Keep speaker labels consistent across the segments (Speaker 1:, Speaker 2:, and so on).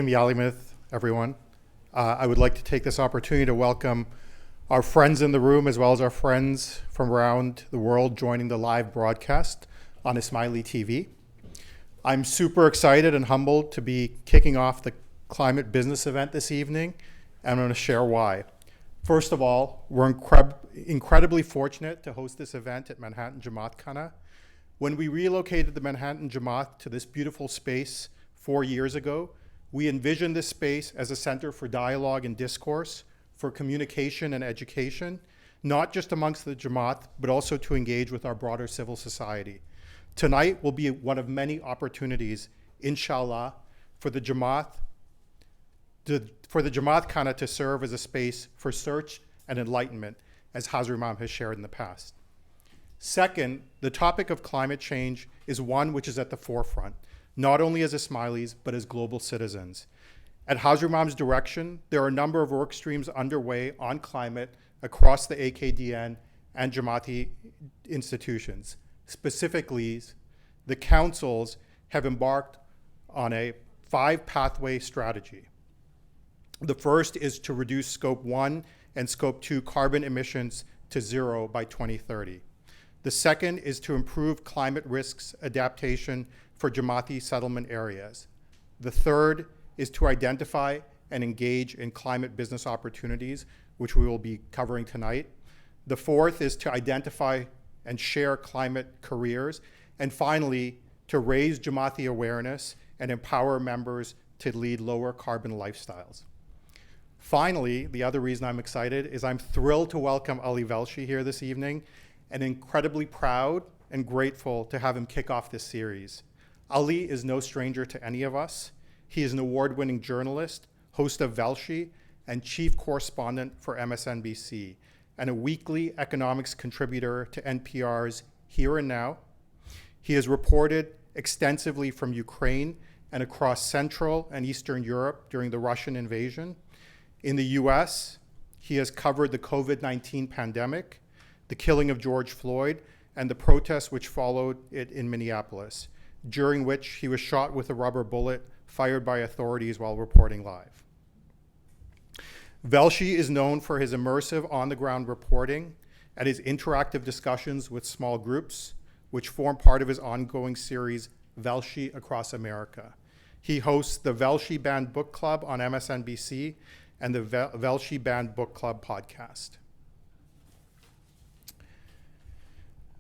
Speaker 1: Yalimith, everyone. I would like to take this opportunity to welcome our friends in the room as well as our friends from around the world joining the live broadcast on Ismaili TV. I'm super excited and humbled to be kicking off the climate business event this evening, and I'm going to share why. First of all, we're incredibly fortunate to host this event at Manhattan Jamaat Khana. When we relocated the Manhattan Jamaat to this beautiful space 4 years ago, we envisioned this space as a center for dialogue and discourse, for communication and education, not just amongst the Jamaat, but also to engage with our broader civil society. Tonight will be one of many opportunities, inshallah, for the Jamaat Khana to serve as a space for search and enlightenment, as Hazrat Imam has shared in the past. Second, the topic of climate change is one which is at the forefront, not only as Ismailis, but as global citizens. At Hazrat Imam's direction, there are a number of work streams underway on climate across the AKDN and Jamaati institutions. Specifically, the councils have embarked on a 5-pathway strategy. The first is to reduce Scope 1 and Scope 2 carbon emissions to zero by 2030. The second is to improve climate risks adaptation for Jamaati settlement areas. The third is to identify and engage in climate business opportunities, which we will be covering tonight. The fourth is to identify and share climate careers. And finally, to raise Jamaati awareness and empower members to lead lower carbon lifestyles. Finally, the other reason I'm excited is I'm thrilled to welcome Ali Velshi here this evening, and incredibly proud and grateful to have him kick off this series. Ali is no stranger to any of us. He is an award-winning journalist, host of Velshi, and chief correspondent for MSNBC, and a weekly economics contributor to NPR's Here and Now. He has reported extensively from Ukraine and across Central and Eastern Europe during the Russian invasion. In the US, he has covered the COVID-19 pandemic, the killing of George Floyd, and the protests which followed it in Minneapolis, during which he was shot with a rubber bullet fired by authorities while reporting live. Velshi is known for his immersive on-the-ground reporting and his interactive discussions with small groups, which form part of his ongoing series, Velshi Across America. He hosts the Velshi Band Book Club on MSNBC and the Velshi Band Book Club podcast.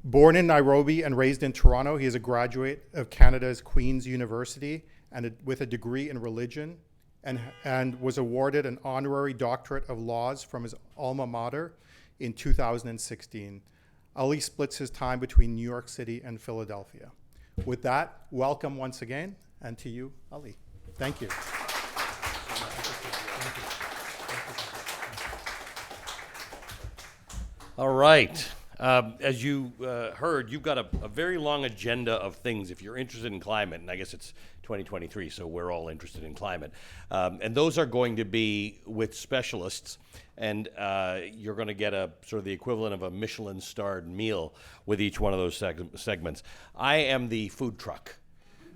Speaker 1: Born in Nairobi and raised in Toronto, he is a graduate of Canada's Queen's University and with a degree in religion, and was awarded an honorary doctorate of laws from his alma mater in 2016. Ali splits his time between New York City and Philadelphia. With that, welcome once again, and to you, Ali. Thank you.
Speaker 2: All right. As you heard, you've got a very long agenda of things if you're interested in climate, and I guess it's 2023, so we're all interested in climate. And those are going to be with specialists, and you're going to get a sort of the equivalent of a Michelin-starred meal with each one of those segments. I am the food truck,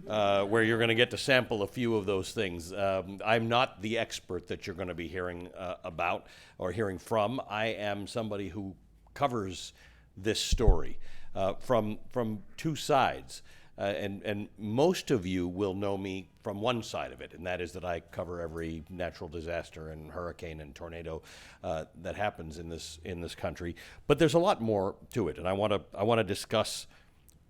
Speaker 2: where you're going to get to sample a few of those things. I'm not the expert that you're going to be hearing about or hearing from. I am somebody who covers this story from two sides. And most of you will know me from one side of it, and that is that I cover every natural disaster and hurricane and tornado that happens in this country. But there's a lot more to it, and I want to discuss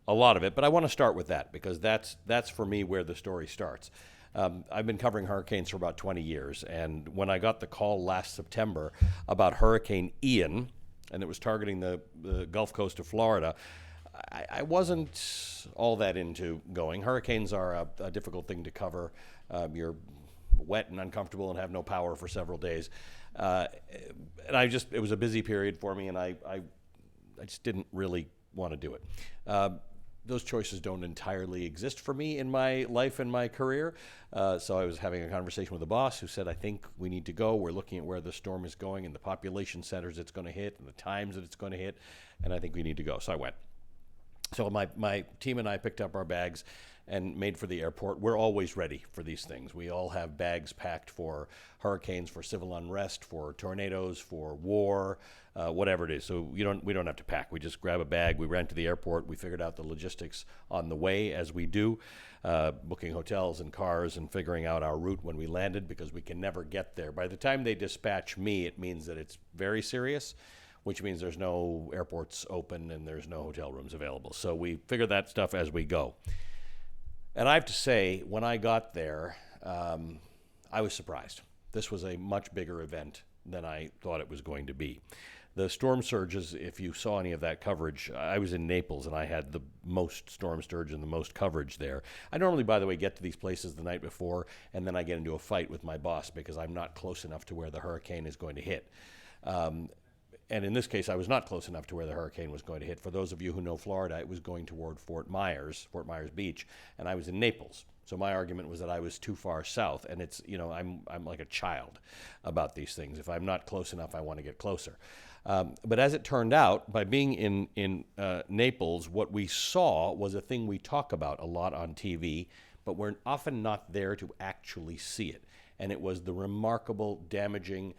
Speaker 2: a lot of it. But I want to start with that because that's for me where the story starts. I've been covering hurricanes for about 20 years, and when I got the call last September about Hurricane Ian, and it was targeting the Gulf Coast of Florida, I wasn't all that into going. Hurricanes are a difficult thing to cover. You're wet and uncomfortable and have no power for several days. And it was a busy period for me, and I just didn't really want to do it. Those choices don't entirely exist for me in my life and my career. So I was having a conversation with a boss who said, I think we need to go. We're looking at where the storm is going and the population centers it's going to hit and the times that it's going to hit, and I think we need to go. So I went. So my team and I picked up our bags and made for the airport. We're always ready for these things. We all have bags packed for hurricanes, for civil unrest, for tornadoes, for war, whatever it is. So we don't have to pack. We just grab a bag. We ran to the airport. We figured out the logistics on the way, as we do, booking hotels and cars and figuring out our route when we landed, because we can never get there. By the time they dispatch me, it means that it's very serious, which means there's no airports open and there's no hotel rooms available. So we figure that stuff as we go. And I have to say, when I got there, I was surprised. This was a much bigger event than I thought it was going to be. The storm surges, if you saw any of that coverage, I was in Naples and I had the most storm surge and the most coverage there. I normally, by the way, get to these places the night before, and then I get into a fight with my boss because I'm not close enough to where the hurricane is going to hit. And in this case, I was not close enough to where the hurricane was going to hit. For those of you who know Florida, it was going toward Fort Myers Beach, and I was in Naples. So my argument was that I was too far south, and it's, I'm like a child about these things. If I'm not close enough, I want to get closer. But as it turned out, by being in Naples, what we saw was a thing we talk about a lot on TV, but we're often not there to actually see it. And it was the remarkable, damaging,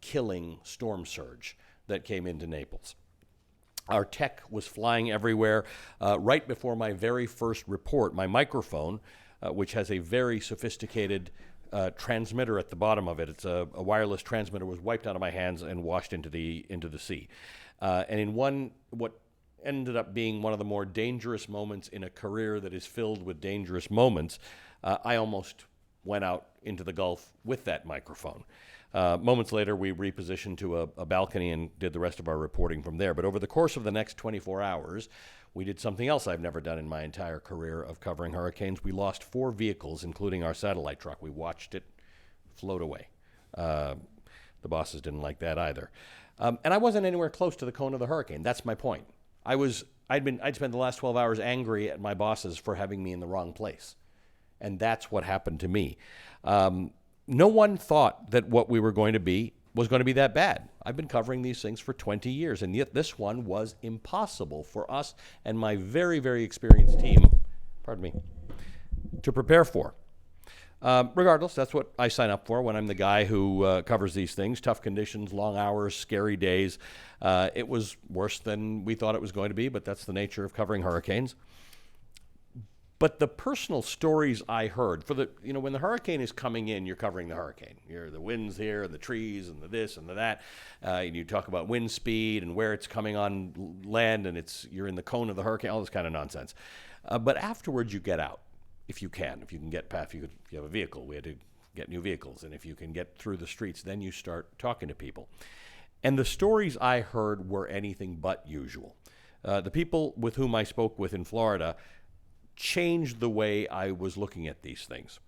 Speaker 2: killing storm surge that came into Naples. Our tech was flying everywhere. Right before my very first report, my microphone, which has a very sophisticated transmitter at the bottom of it, it's a wireless transmitter, was wiped out of my hands and washed into the sea. And in what ended up being one of the more dangerous moments in a career that is filled with dangerous moments, I almost went out into the Gulf with that microphone. Moments later, we repositioned to a balcony and did the rest of our reporting from there. But over the course of the next 24 hours, we did something else I've never done in my entire career of covering hurricanes. We lost 4 vehicles, including our satellite truck. We watched it float away. The bosses didn't like that either. And I wasn't anywhere close to the cone of the hurricane. That's my point. I'd spent the last 12 hours angry at my bosses for having me in the wrong place. And that's what happened to me. No one thought that what we were going to be was going to be that bad. I've been covering these things for 20 years, and yet this one was impossible for us and my very, very experienced team, to prepare for. Regardless, that's what I sign up for when I'm the guy who covers these things. Tough conditions, long hours, scary days. It was worse than we thought it was going to be, but that's the nature of covering hurricanes. But the personal stories I heard when the hurricane is coming in, you're covering the hurricane. You're the winds here and the trees and the this and the that. And you talk about wind speed and where it's coming on land, and you're in the cone of the hurricane, all this kind of nonsense. But afterwards, you get out if you can get past. If you have a vehicle, we had to get new vehicles, and if you can get through the streets, then you start talking to people. And the stories I heard were anything but usual. The people with whom I spoke with in Florida changed the way I was looking at these things.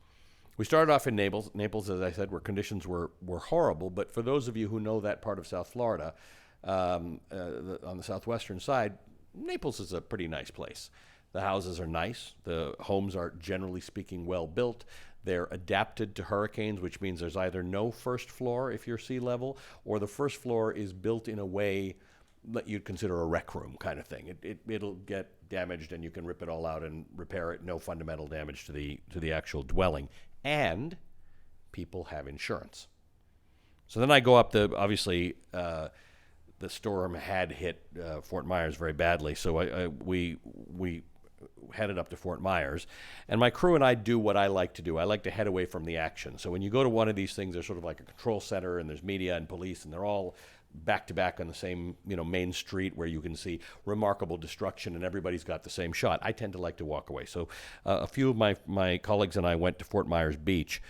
Speaker 2: We started off in Naples. Naples, as I said, where conditions were horrible. But for those of you who know that part of South Florida, on the southwestern side, Naples is a pretty nice place. The houses are nice. The homes are, generally speaking, well built. They're adapted to hurricanes, which means there's either no first floor if you're sea level, or the first floor is built in a way that you'd consider a rec room kind of thing. It'll get damaged and you can rip it all out and repair it. No fundamental damage to the actual dwelling. And people have insurance. So then I go up obviously the storm had hit Fort Myers very badly. So we headed up to Fort Myers, and my crew and I do what I like to do. I like to head away from the action. So when you go to one of these things, there's sort of like a control center, and there's media and police, and they're all back to back on the same main street where you can see remarkable destruction, and everybody's got the same shot. I tend to like to walk away. So a few of my colleagues and I went to Fort Myers Beach,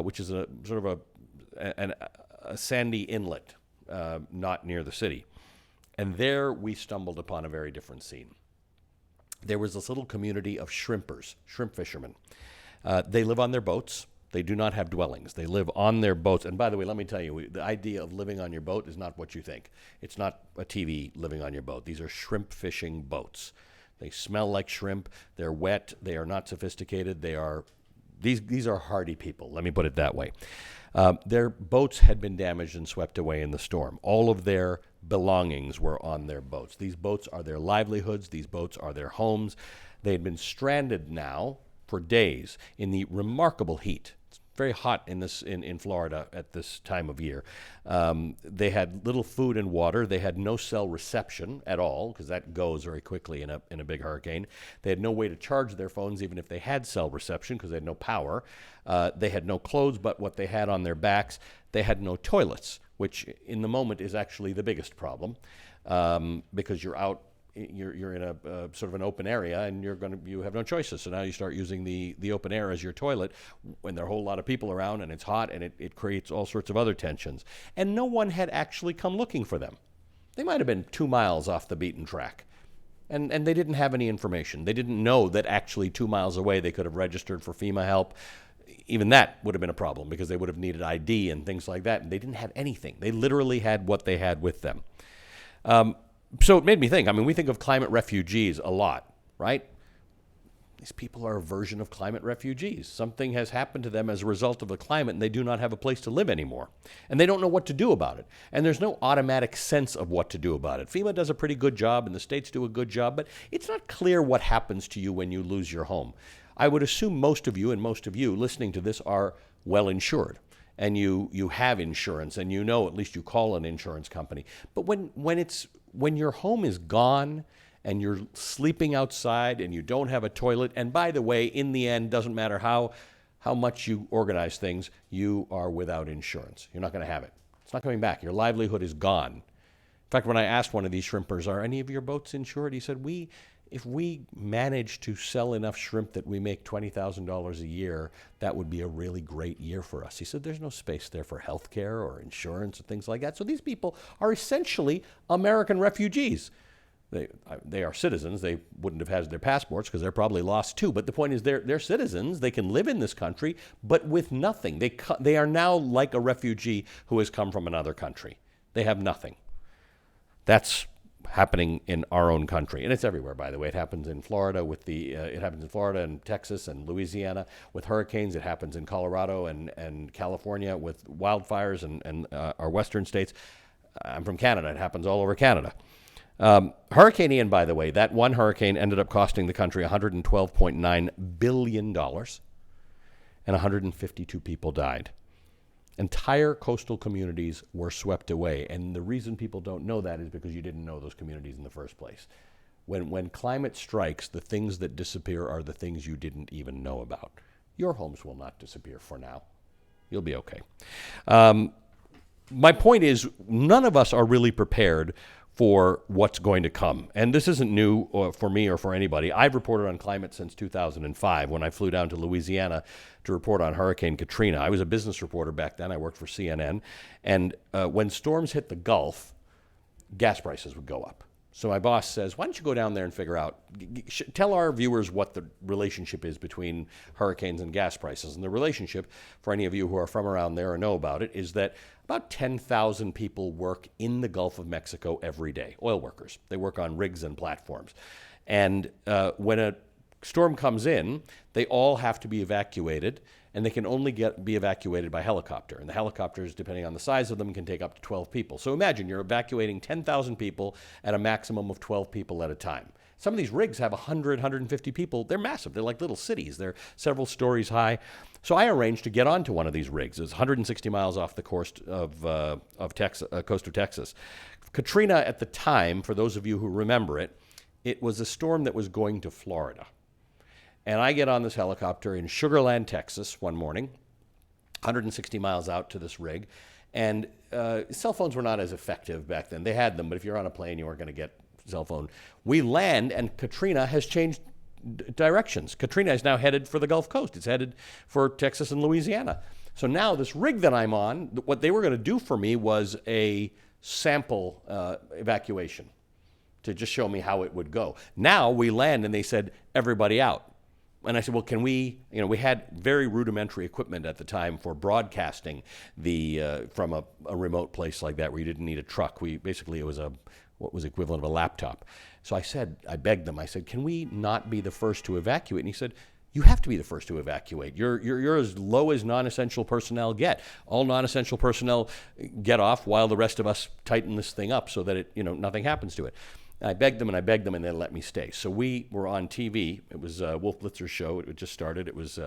Speaker 2: which is a sort of a sandy inlet, not near the city. And there we stumbled upon a very different scene. There was this little community of shrimp fishermen. They live on their boats. They do not have dwellings. They live on their boats. And by the way, let me tell you, the idea of living on your boat is not what you think. It's not a TV living on your boat. These are shrimp fishing boats. They smell like shrimp. They're wet. They are not sophisticated. These are hardy people. Let me put it that way. Their boats had been damaged and swept away in the storm. All of their belongings were on their boats. These boats are their livelihoods. These boats are their homes. They had been stranded now for days in the remarkable heat. It's very hot in Florida at this time of year. They had little food and water. They had no cell reception at all, because that goes very quickly in a big hurricane. They had no way to charge their phones, even if they had cell reception, because they had no power. They had no clothes but what they had on their backs. They had no toilets, which in the moment is actually the biggest problem, because you're out. You're in a sort of an open area, and you have no choices. So now you start using the open air as your toilet when there are a whole lot of people around and it's hot, and it creates all sorts of other tensions. And no one had actually come looking for them. They might have been 2 miles off the beaten track, and they didn't have any information. They didn't know that actually 2 miles away they could have registered for FEMA help. Even that would have been a problem, because they would have needed ID and things like that, and they didn't have anything. They literally had what they had with them. So it made me think. I mean, we think of climate refugees a lot, right? These people are a version of climate refugees. Something has happened to them as a result of the climate, and they do not have a place to live anymore. And they don't know what to do about it. And there's no automatic sense of what to do about it. FEMA does a pretty good job, and the states do a good job, but it's not clear what happens to you when you lose your home. I would assume most of you listening to this are well insured. And you have insurance, and at least you call an insurance company. But when your home is gone, and you're sleeping outside, and you don't have a toilet, and by the way, in the end, doesn't matter how much you organize things, you are without insurance. You're not going to have it. It's not coming back. Your livelihood is gone. In fact, when I asked one of these shrimpers, "Are any of your boats insured?" he said, if we manage to sell enough shrimp that we make $20,000 a year, that would be a really great year for us. He said there's no space there for health care or insurance or things like that. So these people are essentially American refugees. They are citizens. They wouldn't have had their passports, because they're probably lost too. But the point is they're citizens. They can live in this country, but with nothing. They are now like a refugee who has come from another country. They have nothing. That's happening in our own country, and it's everywhere. By the way, it happens in Florida it happens in Florida and Texas and Louisiana with hurricanes. It happens in Colorado and California with wildfires and our western states. I'm from Canada. It happens all over Canada. Hurricane Ian, by the way, that one hurricane ended up costing the country $112.9 billion, and 152 people died. Entire coastal communities were swept away, and the reason people don't know that is because you didn't know those communities in the first place. When climate strikes, the things that disappear are the things you didn't even know about. Your homes will not disappear for now. You'll be okay. My point is, none of us are really prepared for what's going to come. And this isn't new for me or for anybody. I've reported on climate since 2005 when I flew down to Louisiana to report on Hurricane Katrina. I was a business reporter back then. I worked for CNN. And when storms hit the Gulf, gas prices would go up. So my boss says, why don't you go down there and figure out, tell our viewers what the relationship is between hurricanes and gas prices. And the relationship, for any of you who are from around there or know about it, is that about 10,000 people work in the Gulf of Mexico every day, oil workers. They work on rigs and platforms. And when a storm comes in, they all have to be evacuated, and they can only be evacuated by helicopter. And the helicopters, depending on the size of them, can take up to 12 people. So imagine you're evacuating 10,000 people at a maximum of 12 people at a time. Some of these rigs have 100, 150 people. They're massive. They're like little cities. They're several stories high. So I arranged to get onto one of these rigs. It's 160 miles off the coast of Texas. Katrina at the time, for those of you who remember it, it was a storm that was going to Florida. And I get on this helicopter in Sugar Land, Texas, one morning, 160 miles out to this rig. And cell phones were not as effective back then. They had them, but if you're on a plane, you weren't going to get cell phone. We land, and Katrina has changed directions. Katrina is now headed for the Gulf Coast. It's headed for Texas and Louisiana. So now this rig that I'm on, what they were going to do for me was a sample evacuation to just show me how it would go. Now we land, and they said, everybody out. And I said, well, can we had very rudimentary equipment at the time for broadcasting from a remote place like that where you didn't need a truck. It was what was equivalent of a laptop. So I begged them, I said, can we not be the first to evacuate? And he said, you have to be the first to evacuate. You're as low as non-essential personnel get. All non-essential personnel get off while the rest of us tighten this thing up so that nothing happens to it. I begged them, and they let me stay. So we were on TV. It was Wolf Blitzer's show. It just started. It was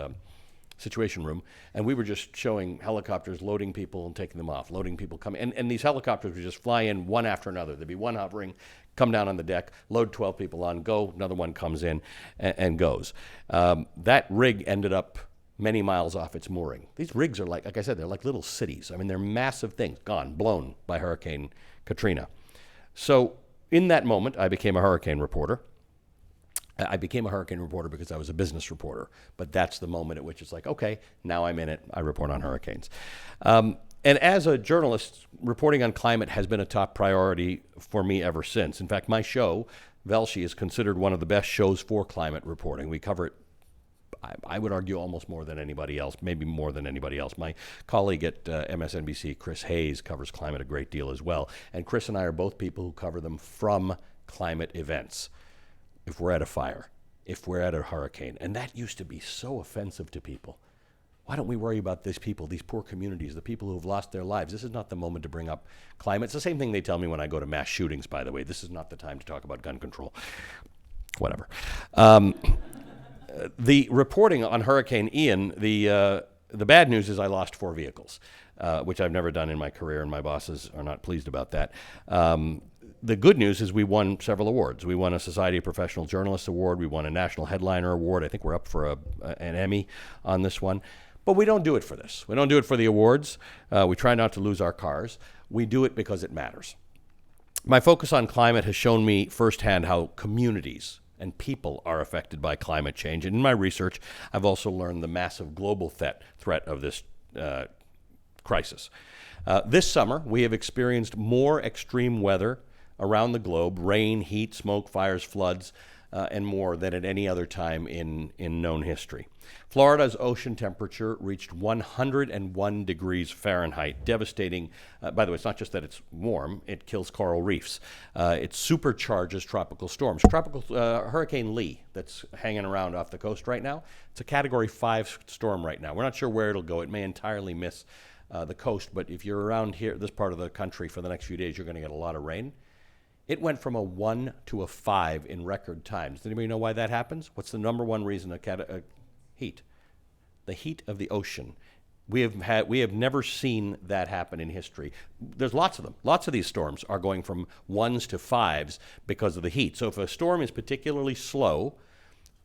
Speaker 2: Situation Room, and we were just showing helicopters loading people and taking them off, loading people coming. And these helicopters would just fly in one after another. There'd be one hovering, come down on the deck, load 12 people on, go, another one comes in and goes. That rig ended up many miles off its mooring. These rigs are like I said, they're like little cities. I mean, they're massive things, gone, blown by Hurricane Katrina. So in that moment, I became a hurricane reporter. I became a hurricane reporter because I was a business reporter, but that's the moment at which it's like, okay, now I'm in it. I report on hurricanes. And as a journalist, reporting on climate has been a top priority for me ever since. In fact, my show, Velshi, is considered one of the best shows for climate reporting. We cover it, I would argue, almost more than anybody else, maybe more than anybody else. My colleague at MSNBC, Chris Hayes, covers climate a great deal as well. And Chris and I are both people who cover them from climate events. If we're at a fire, if we're at a hurricane. And that used to be so offensive to people. Why don't we worry about these people, these poor communities, the people who have lost their lives? This is not the moment to bring up climate. It's the same thing they tell me when I go to mass shootings, by the way. This is not the time to talk about gun control. Whatever. The reporting on Hurricane Ian, the bad news is I lost 4 vehicles, which I've never done in my career, and my bosses are not pleased about that. The good news is we won several awards. We won a Society of Professional Journalists award. We won a National Headliner award. I think we're up for an Emmy on this one. But we don't do it for this. We don't do it for the awards. We try not to lose our cars. We do it because it matters. My focus on climate has shown me firsthand how communities and people are affected by climate change. And in my research, I've also learned the massive global threat of this crisis. This summer, we have experienced more extreme weather around the globe, rain, heat, smoke, fires, floods, and more than at any other time in known history. Florida's ocean temperature reached 101 degrees Fahrenheit, devastating. By the way, it's not just that it's warm, it kills coral reefs. It supercharges tropical storms. Hurricane Lee, that's hanging around off the coast right now, it's a Category 5 storm right now. We're not sure where it'll go. It may entirely miss the coast, but if you're around here, this part of the country for the next few days, you're going to get a lot of rain. It went from a 1 to a 5 in record times. Does anybody know why that happens? What's the number one reason? Heat. The heat of the ocean. We have never seen that happen in history. There's lots of them. Lots of these storms are going from 1s to 5s because of the heat. So if a storm is particularly slow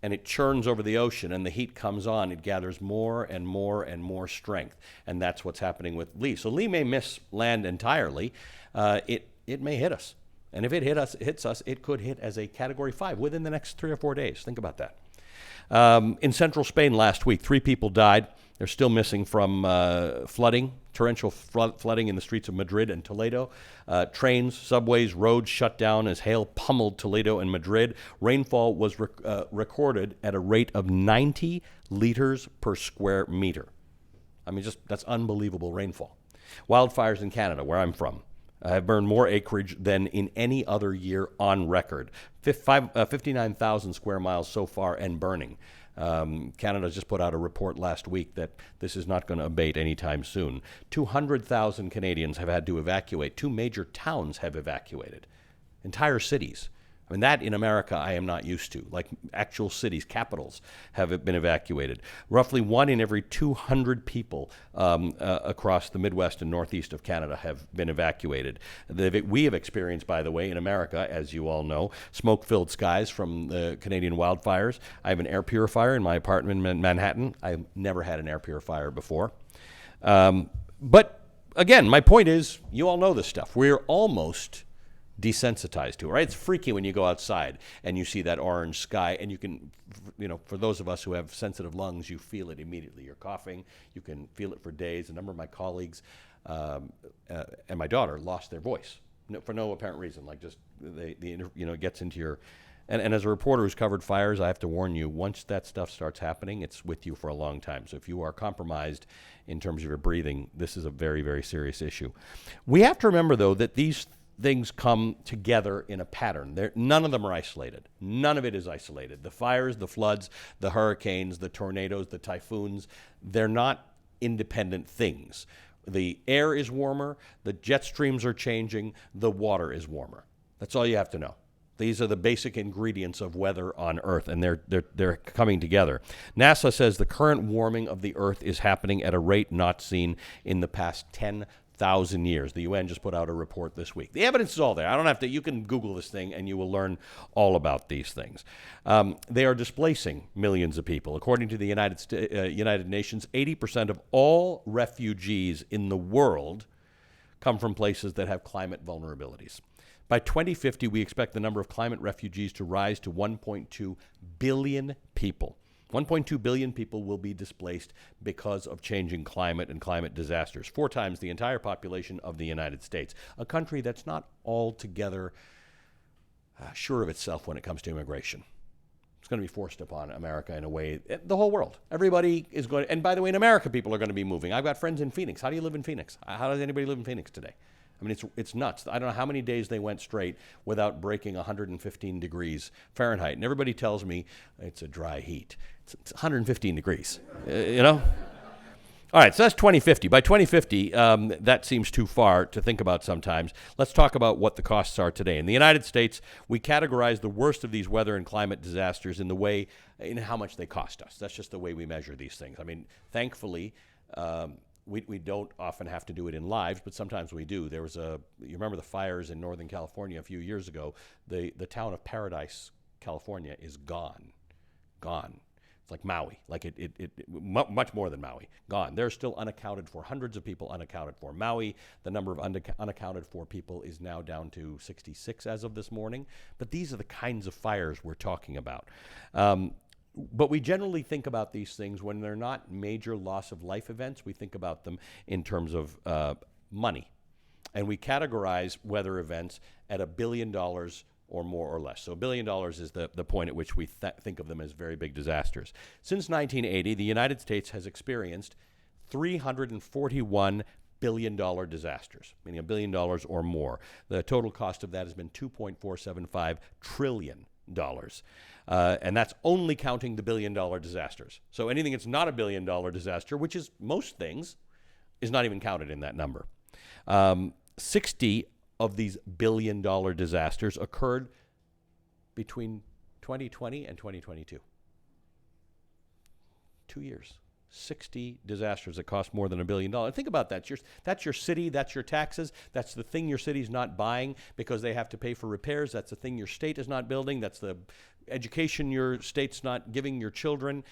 Speaker 2: and it churns over the ocean and the heat comes on, it gathers more and more and more strength. And that's what's happening with Lee. So Lee may miss land entirely. It may hit us. And if it hits us, it could hit as a Category 5 within the next 3 or 4 days. Think about that. In central Spain last week, 3 people died. They're still missing from flooding, torrential flooding in the streets of Madrid and Toledo. Trains, subways, roads shut down as hail pummeled Toledo and Madrid. Rainfall was recorded at a rate of 90 liters per square meter. I mean, that's unbelievable rainfall. Wildfires in Canada, where I'm from, have burned more acreage than in any other year on record. 59,000 square miles so far and burning. Canada just put out a report last week that this is not going to abate anytime soon. 200,000 Canadians have had to evacuate. 2 major towns have evacuated. Entire cities. I mean, that in America I am not used to. Like actual cities, capitals have been evacuated. Roughly 1 in every 200 people across the Midwest and Northeast of Canada have been evacuated. We have experienced, by the way, in America, as you all know, smoke-filled skies from the Canadian wildfires. I have an air purifier in my apartment in Manhattan. I've never had an air purifier before. But again, my point is, you all know this stuff. We're almost desensitized to it, right? It's freaky when you go outside and you see that orange sky, and you can, for those of us who have sensitive lungs, you feel it immediately. You're coughing, you can feel it for days. A number of my colleagues and my daughter lost their voice for no apparent reason, like just it gets into your. And as a reporter who's covered fires, I have to warn you, once that stuff starts happening, it's with you for a long time. So if you are compromised in terms of your breathing, this is a very, very serious issue. We have to remember, though, that these things come together in a pattern. None of them are isolated. None of it is isolated. The fires, the floods, the hurricanes, the tornadoes, the typhoons, they're not independent things. The air is warmer, the jet streams are changing, the water is warmer. That's all you have to know. These are the basic ingredients of weather on Earth, and they're coming together. NASA says the current warming of the Earth is happening at a rate not seen in the past 10,000 years. The UN just put out a report this week. The evidence is all there. I don't have to. You can Google this thing, and you will learn all about these things. They are displacing millions of people. According to the United Nations, 80% of all refugees in the world come from places that have climate vulnerabilities. By 2050, we expect the number of climate refugees to rise to 1.2 billion people. 1.2 billion people will be displaced because of changing climate and climate disasters, 4 times the entire population of the United States, a country that's not altogether sure of itself when it comes to immigration. It's going to be forced upon America in a way, the whole world. Everybody is going to, and by the way, in America, people are going to be moving. I've got friends in Phoenix. How do you live in Phoenix? How does anybody live in Phoenix today? I mean, it's nuts. I don't know how many days they went straight without breaking 115 degrees Fahrenheit. And everybody tells me it's a dry heat. It's 115 degrees, you know? All right, so that's 2050. By 2050, that seems too far to think about sometimes. Let's talk about what the costs are today. In the United States, we categorize the worst of these weather and climate disasters in how much they cost us. That's just the way we measure these things. I mean, thankfully, we don't often have to do it in lives, but sometimes we do. There was you remember the fires in Northern California a few years ago. The town of Paradise, California is gone. It's like Maui, like much more than Maui, gone. They're still unaccounted for, hundreds of people unaccounted for. Maui, the number of unaccounted for people is now down to 66 as of this morning. But these are the kinds of fires we're talking about. But we generally think about these things when they're not major loss of life events. We think about them in terms of money. And we categorize weather events at $1 billion or more or less. So $1 billion is the point at which we think of them as very big disasters. Since 1980, the United States has experienced $341 billion disasters, meaning $1 billion or more. The total cost of that has been $2.475 trillion. And that's only counting the $1 billion disasters. So anything that's not a $1 billion disaster, which is most things, is not even counted in that number. 60 of these $1 billion disasters occurred between 2020 and 2022. 2 years. 60 disasters that cost more than $1 billion. Think about that. That's your city. That's your taxes. That's the thing your city's not buying because they have to pay for repairs. That's the thing your state is not building. That's the education your state's not giving your children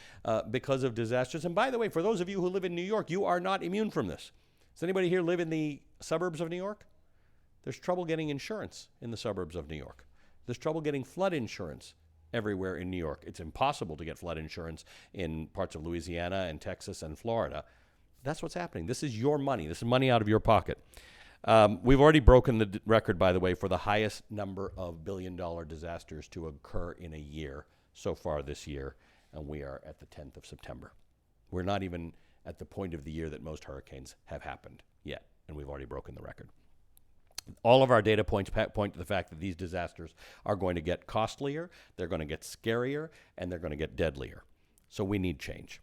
Speaker 2: because of disasters. And by the way, for those of you who live in New York, you are not immune from this. Does anybody here live in the suburbs of New York? There's trouble getting insurance in the suburbs of New York. There's trouble getting flood insurance everywhere in New York. It's impossible to get flood insurance in parts of Louisiana and Texas and Florida. That's what's happening. This is your money. This is money out of your pocket. We've already broken the record, by the way, for the highest number of billion-dollar disasters to occur in a year so far this year, and we are at the 10th of September. We're not even at the point of the year that most hurricanes have happened yet, and we've already broken the record. All of our data points point to the fact that these disasters are going to get costlier, they're going to get scarier, and they're going to get deadlier. So we need change.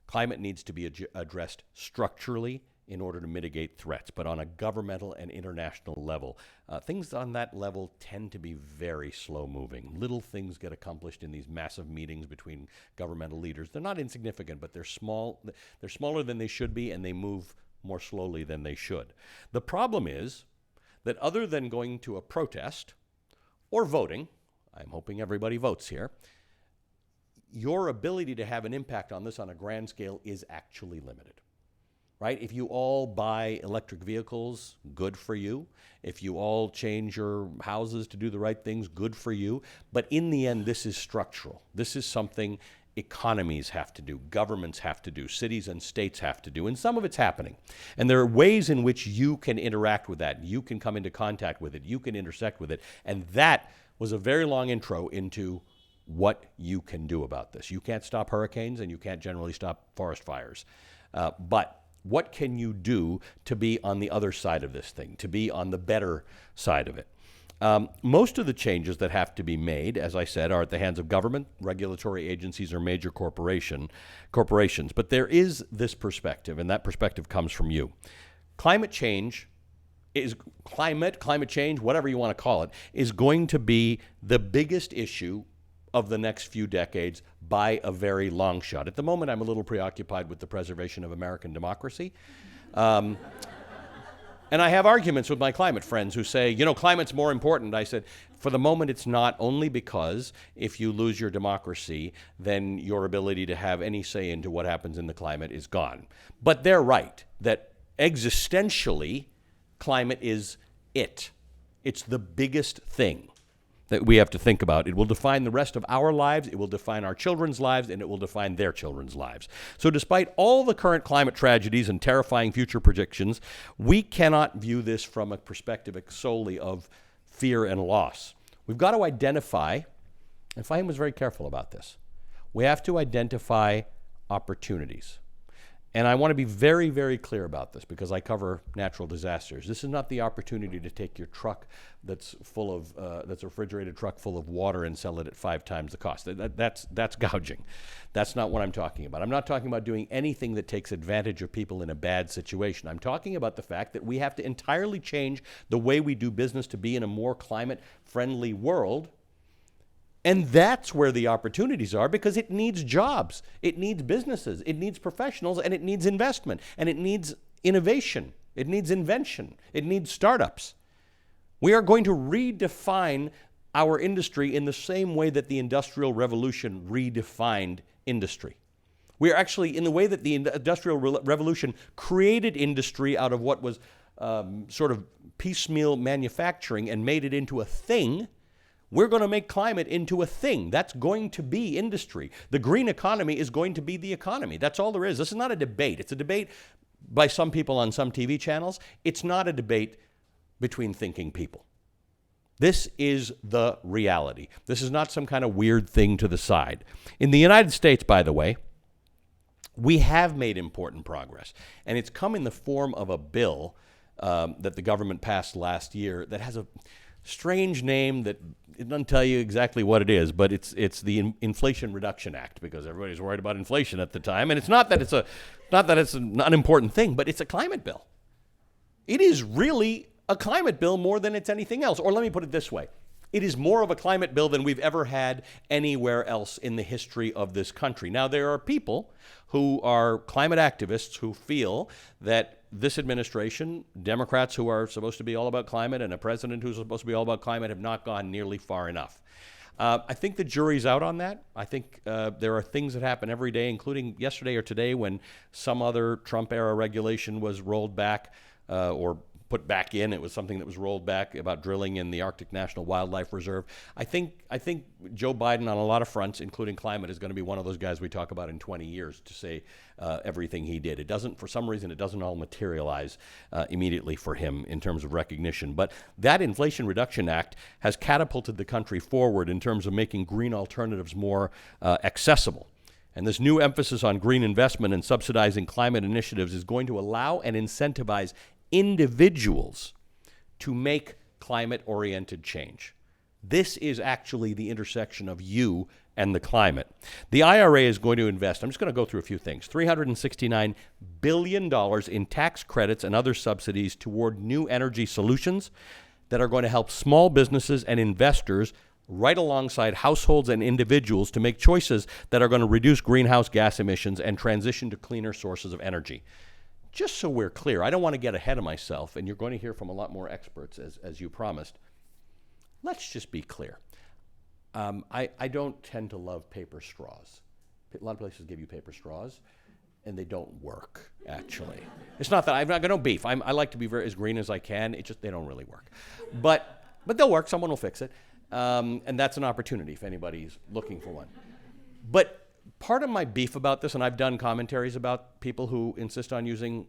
Speaker 2: Climate needs to be addressed structurally in order to mitigate threats, but on a governmental and international level. Things on that level tend to be very slow-moving. Little things get accomplished in these massive meetings between governmental leaders. They're not insignificant, but they're small. They're smaller than they should be, and they move more slowly than they should. The problem is that other than going to a protest or voting, I'm hoping everybody votes here, your ability to have an impact on this on a grand scale is actually limited, right? If you all buy electric vehicles, good for you. If you all change your houses to do the right things, good for you. But in the end, this is structural. This is something economies have to do, governments have to do, cities and states have to do, and some of it's happening. And there are ways in which you can interact with that, you can come into contact with it, you can intersect with it, and that was a very long intro into what you can do about this. You can't stop hurricanes, and you can't generally stop forest fires, but What can you do to be on the other side of this thing, to be on the better side of it? Most of the changes that have to be made, as I said, are at the hands of government, regulatory agencies, or major corporations. But there is this perspective, and that perspective comes from you. Climate change, whatever you want to call it, is going to be the biggest issue of the next few decades by a very long shot. At the moment, I'm a little preoccupied with the preservation of American democracy. And I have arguments with my climate friends who say, climate's more important. I said, for the moment, it's not, only because if you lose your democracy, then your ability to have any say into what happens in the climate is gone. But they're right, that existentially, climate is it. It's the biggest thing that we have to think about. It will define the rest of our lives, it will define our children's lives, and it will define their children's lives. So despite all the current climate tragedies and terrifying future predictions, we cannot view this from a perspective solely of fear and loss. We've got to identify, and Fahim was very careful about this, we have to identify opportunities. And I want to be very, very clear about this because I cover natural disasters. This is not the opportunity to take your truck that's a refrigerated truck full of water and sell it at 5 times the cost. That's gouging. That's not what I'm talking about. I'm not talking about doing anything that takes advantage of people in a bad situation. I'm talking about the fact that we have to entirely change the way we do business to be in a more climate-friendly world. And that's where the opportunities are, because it needs jobs, it needs businesses, it needs professionals, and it needs investment, and it needs innovation, it needs invention, it needs startups. We are going to redefine our industry in the same way that the Industrial Revolution redefined industry. We are actually, in the way that the Industrial Revolution created industry out of what was sort of piecemeal manufacturing and made it into a thing. We're going to make climate into a thing. That's going to be industry. The green economy is going to be the economy. That's all there is. This is not a debate. It's a debate by some people on some TV channels. It's not a debate between thinking people. This is the reality. This is not some kind of weird thing to the side. In the United States, by the way, we have made important progress. And it's come in the form of a bill that the government passed last year that has a strange name that it doesn't tell you exactly what it is, but it's the Inflation Reduction Act, because everybody's worried about inflation at the time, and it's not that it's an unimportant thing, but it's a climate bill. It is really a climate bill more than it's anything else. Or let me put it this way: it is more of a climate bill than we've ever had anywhere else in the history of this country. Now, there are people who are climate activists who feel that this administration, Democrats who are supposed to be all about climate, and a president who's supposed to be all about climate, have not gone nearly far enough. I think the jury's out on that. I think there are things that happen every day, including yesterday or today when some other Trump-era regulation was rolled back or put back in. It was something that was rolled back about drilling in the Arctic National Wildlife Reserve. I think Joe Biden on a lot of fronts, including climate, is going to be one of those guys we talk about in 20 years to say everything he did. It doesn't, for some reason, it doesn't all materialize immediately for him in terms of recognition. But that Inflation Reduction Act has catapulted the country forward in terms of making green alternatives more accessible. And this new emphasis on green investment and subsidizing climate initiatives is going to allow and incentivize individuals to make climate-oriented change. This is actually the intersection of you and the climate. The IRA is going to invest, I'm just going to go through a few things, $369 billion in tax credits and other subsidies toward new energy solutions that are going to help small businesses and investors right alongside households and individuals to make choices that are going to reduce greenhouse gas emissions and transition to cleaner sources of energy. Just so we're clear, I don't want to get ahead of myself, and you're going to hear from a lot more experts as you promised. Let's just be clear. I don't tend to love paper straws. A lot of places give you paper straws, and they don't work, actually. It's not that I'm not going to beef. I like to be as green as I can. It's just they don't really work. But they'll work. Someone will fix it. And that's an opportunity if anybody's looking for one. But part of my beef about this, and I've done commentaries about people who insist on using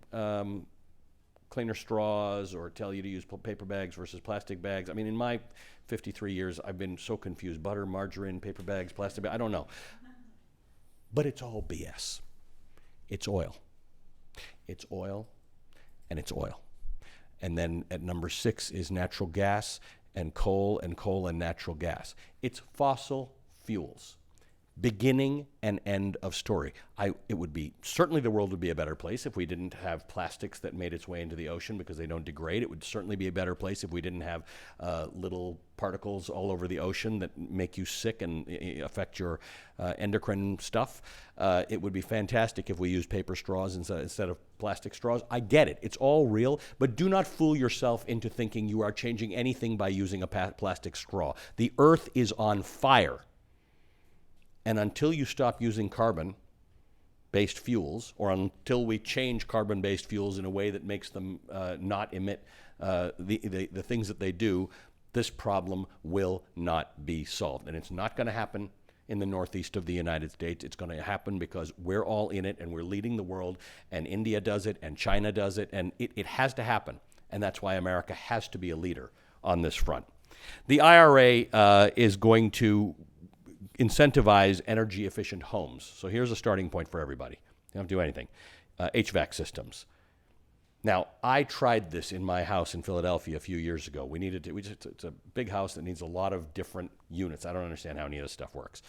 Speaker 2: cleaner straws or tell you to use paper bags versus plastic bags. I mean, in my 53 years, I've been so confused. Butter, margarine, paper bags, plastic bags, I don't know. But it's all BS. It's oil. It's oil, and it's oil. And then at number 6 is natural gas and coal and natural gas. It's fossil fuels. Beginning and end of story. It would be, certainly the world would be a better place if we didn't have plastics that made its way into the ocean because they don't degrade. It would certainly be a better place if we didn't have little particles all over the ocean that make you sick and affect your endocrine stuff. It would be fantastic if we used paper straws instead of plastic straws. I get it. It's all real, but do not fool yourself into thinking you are changing anything by using a plastic straw. The earth is on fire. And until you stop using carbon-based fuels, or until we change carbon-based fuels in a way that makes them not emit the things that they do, this problem will not be solved. And it's not going to happen in the northeast of the United States. It's going to happen because we're all in it, and we're leading the world, and India does it, and China does it, and it has to happen. And that's why America has to be a leader on this front. The IRA is going to incentivize energy efficient homes. So here's a starting point for everybody. You don't have to do anything. HVAC systems. Now, I tried this in my house in Philadelphia a few years ago. It's a big house that needs a lot of different units. I don't understand how any of this stuff works.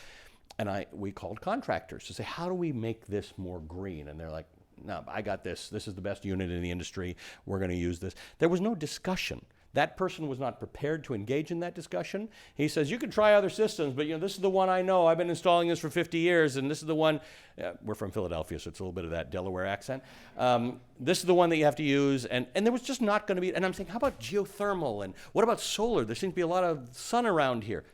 Speaker 2: And we called contractors to say, how do we make this more green? And they're like, no, I got this. This is the best unit in the industry. We're going to use this. There was no discussion. That person was not prepared to engage in that discussion. He says, you can try other systems, but this is the one I know. I've been installing this for 50 years, and this is the one. We're from Philadelphia, so it's a little bit of that Delaware accent. This is the one that you have to use, and there was just not going to be. And I'm saying, how about geothermal, and what about solar? There seems to be a lot of sun around here.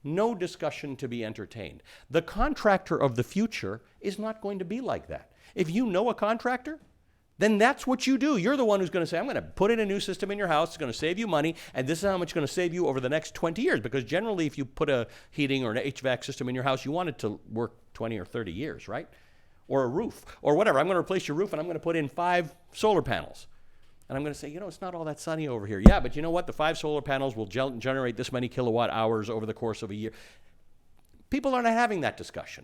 Speaker 2: No discussion to be entertained. The contractor of the future is not going to be like that. If you know a contractor, then that's what you do. You're the one who's going to say, I'm going to put in a new system in your house. It's going to save you money, and this is how much it's going to save you over the next 20 years. Because generally, if you put a heating or an HVAC system in your house, you want it to work 20 or 30 years, right? Or a roof, or whatever. I'm going to replace your roof, and I'm going to put in 5 solar panels. And I'm going to say, it's not all that sunny over here. Yeah, but you know what? The 5 solar panels will generate this many kilowatt hours over the course of a year. People are not having that discussion.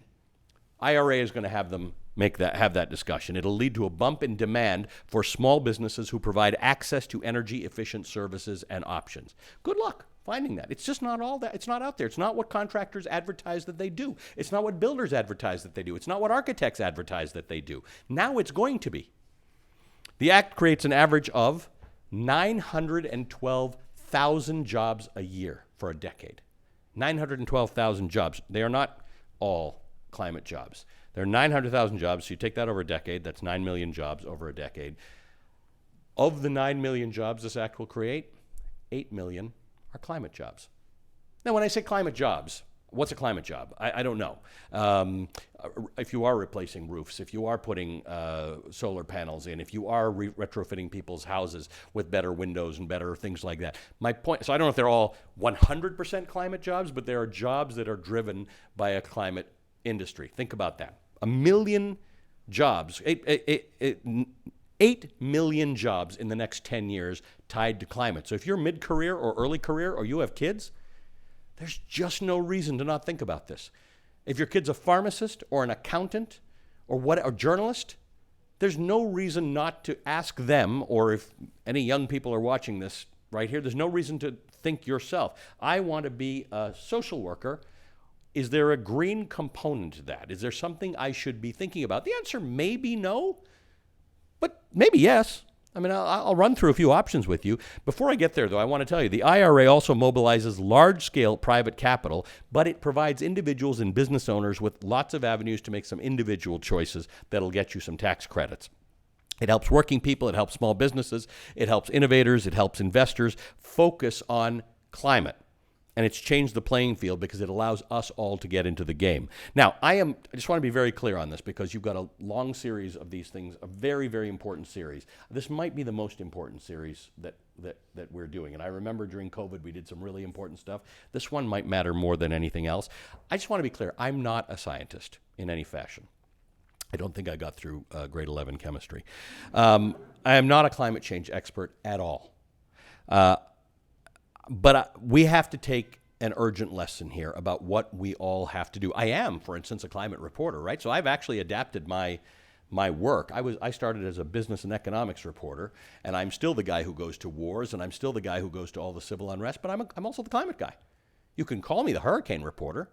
Speaker 2: IRA is going to have them have that discussion. It'll lead to a bump in demand for small businesses who provide access to energy efficient services and options. Good luck finding that. It's just not all that. It's not out there. It's not what contractors advertise that they do. It's not what builders advertise that they do. It's not what architects advertise that they do. Now it's going to be. The act creates an average of 912,000 jobs a year for a decade. 912,000 jobs. They are not all climate jobs. There are 900,000 jobs. So you take that over a decade, that's 9 million jobs over a decade. Of the 9 million jobs this act will create, 8 million are climate jobs. Now, when I say climate jobs, what's a climate job? I don't know. If you are replacing roofs, if you are putting solar panels in, if you are retrofitting people's houses with better windows and better things like that. My point, so I don't know if they're all 100% climate jobs, but there are jobs that are driven by a climate industry. Think about that. 1 million jobs, 8 million jobs in the next 10 years tied to climate. So if you're mid-career or early career or you have kids, there's just no reason to not think about this. If your kid's a pharmacist or an accountant or a journalist, there's no reason not to ask them, or if any young people are watching this right here, there's no reason to think yourself, I want to be a social worker. Is there a green component to that? Is there something I should be thinking about? The answer may be no, but maybe yes. I mean, I'll run through a few options with you. Before I get there, though, I want to tell you, the IRA also mobilizes large-scale private capital, but it provides individuals and business owners with lots of avenues to make some individual choices that'll get you some tax credits. It helps working people, it helps small businesses, it helps innovators, it helps investors focus on climate. And it's changed the playing field because it allows us all to get into the game. Now, I just want to be very clear on this because you've got a long series of these things, a very, very important series. This might be the most important series that we're doing. And I remember during COVID, we did some really important stuff. This one might matter more than anything else. I just want to be clear. I'm not a scientist in any fashion. I don't think I got through grade 11 chemistry. I am not a climate change expert at all. But we have to take an urgent lesson here about what we all have to do. I am, for instance, a climate reporter, right? So I've actually adapted my my work. I started as a business and economics reporter, and I'm still the guy who goes to wars, and I'm still the guy who goes to all the civil unrest, but I'm also the climate guy. You can call me the hurricane reporter,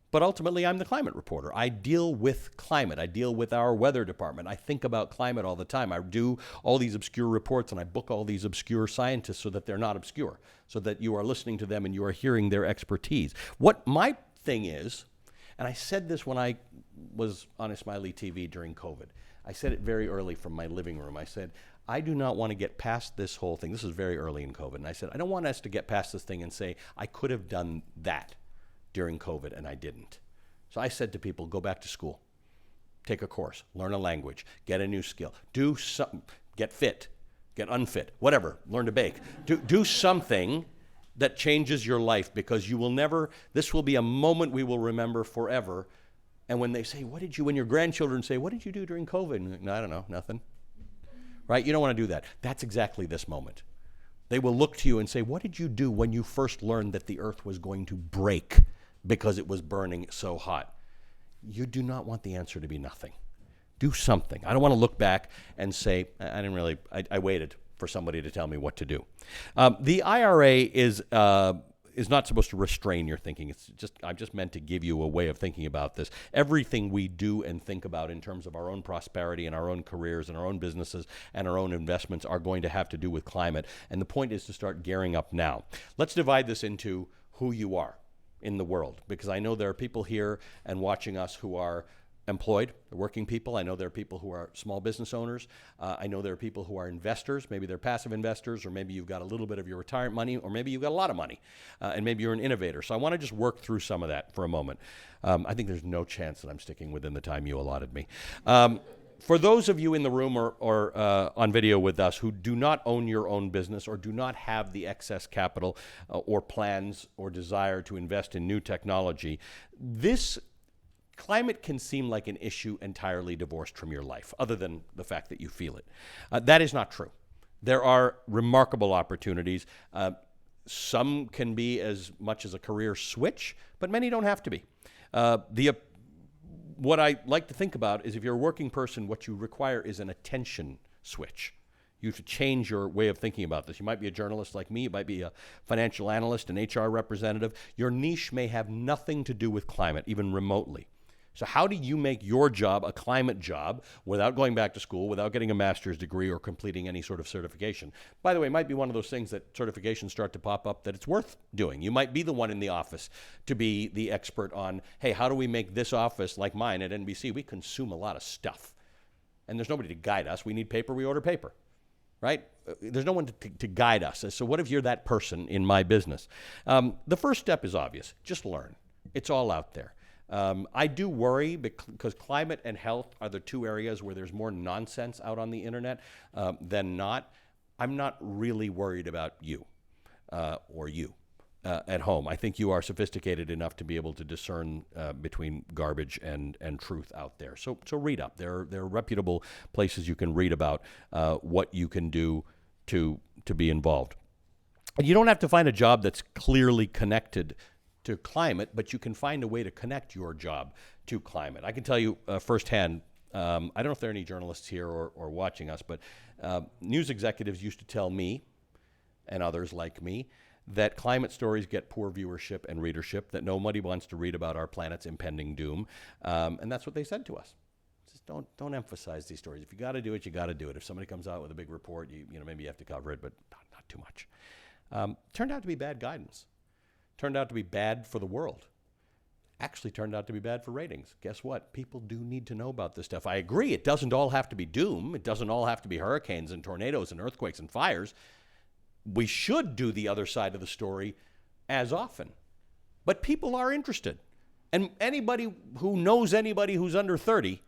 Speaker 2: but ultimately I'm the climate reporter. I deal with climate. I deal with our weather department. I think about climate all the time. I do all these obscure reports, and I book all these obscure scientists so that they're not obscure, so that you are listening to them and you are hearing their expertise. What my thing is, and I said this when I was on Ismaili TV during COVID, I said it very early from my living room. I said, I do not want to get past this whole thing. This is very early in COVID. And I said, I don't want us to get past this thing and say, I could have done that during COVID and I didn't. So I said to people, go back to school, take a course, learn a language, get a new skill, do something, get fit, get unfit, whatever, learn to bake. Do something that changes your life, because you will never, this will be a moment we will remember forever. And when they say, when your grandchildren say, what did you do during COVID? And you're like, no, I don't know, nothing. Right? You don't want to do that. That's exactly this moment. They will look to you and say, what did you do when you first learned that the earth was going to break because it was burning so hot? You do not want the answer to be nothing. Do something. I don't want to look back and say, I waited for somebody to tell me what to do. The IRA is not supposed to restrain your thinking. I'm just meant to give you a way of thinking about this. Everything we do and think about in terms of our own prosperity and our own careers and our own businesses and our own investments are going to have to do with climate. And the point is to start gearing up now. Let's divide this into who you are in the world, because I know there are people here and watching us who are employed, working people. I know there are people who are small business owners. I know there are people who are investors. Maybe they're passive investors, or maybe you've got a little bit of your retirement money, or maybe you've got a lot of money, and maybe you're an innovator. So I want to just work through some of that for a moment. I think there's no chance that I'm sticking within the time you allotted me. For those of you in the room or on video with us who do not own your own business or do not have the excess capital or plans or desire to invest in new technology, this climate can seem like an issue entirely divorced from your life, other than the fact that you feel it. That is not true. There are remarkable opportunities. Some can be as much as a career switch, but many don't have to be. What I like to think about is, if you're a working person, what you require is an attention switch. You have to change your way of thinking about this. You might be a journalist like me. You might be a financial analyst, an HR representative. Your niche may have nothing to do with climate, even remotely. So how do you make your job a climate job without going back to school, without getting a master's degree or completing any sort of certification? By the way, it might be one of those things that certifications start to pop up that it's worth doing. You might be the one in the office to be the expert on, hey, how do we make this office like mine at NBC? We consume a lot of stuff, and there's nobody to guide us. We need paper, we order paper, right? There's no one to guide us. So what if you're that person in my business? The first step is obvious. Just learn. It's all out there. I do worry because climate and health are the two areas where there's more nonsense out on the internet than not. I'm not really worried about you or you at home. I think you are sophisticated enough to be able to discern between garbage and truth out there. So read up. There are reputable places you can read about what you can do to be involved. And you don't have to find a job that's clearly connected to climate, but you can find a way to connect your job to climate. I can tell you firsthand, I don't know if there are any journalists here or watching us, but news executives used to tell me and others like me that climate stories get poor viewership and readership, that nobody wants to read about our planet's impending doom, and that's what they said to us. Just don't emphasize these stories. If you got to do it, you got to do it. If somebody comes out with a big report, you know maybe you have to cover it, but not too much. Turned out to be bad guidance. Turned out to be bad for the world. Actually turned out to be bad for ratings. Guess what? People do need to know about this stuff. I agree, it doesn't all have to be doom. It doesn't all have to be hurricanes and tornadoes and earthquakes and fires. We should do the other side of the story as often. But people are interested. And anybody who knows anybody who's under 30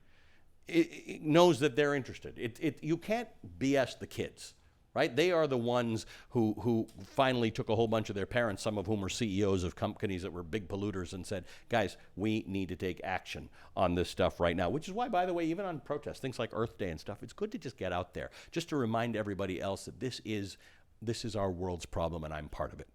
Speaker 2: knows that they're interested. You can't BS the kids. Right? They are the ones who finally took a whole bunch of their parents, some of whom are CEOs of companies that were big polluters, and said, guys, we need to take action on this stuff right now. Which is why, by the way, even on protests, things like Earth Day and stuff, it's good to just get out there, just to remind everybody else that this is our world's problem and I'm part of it.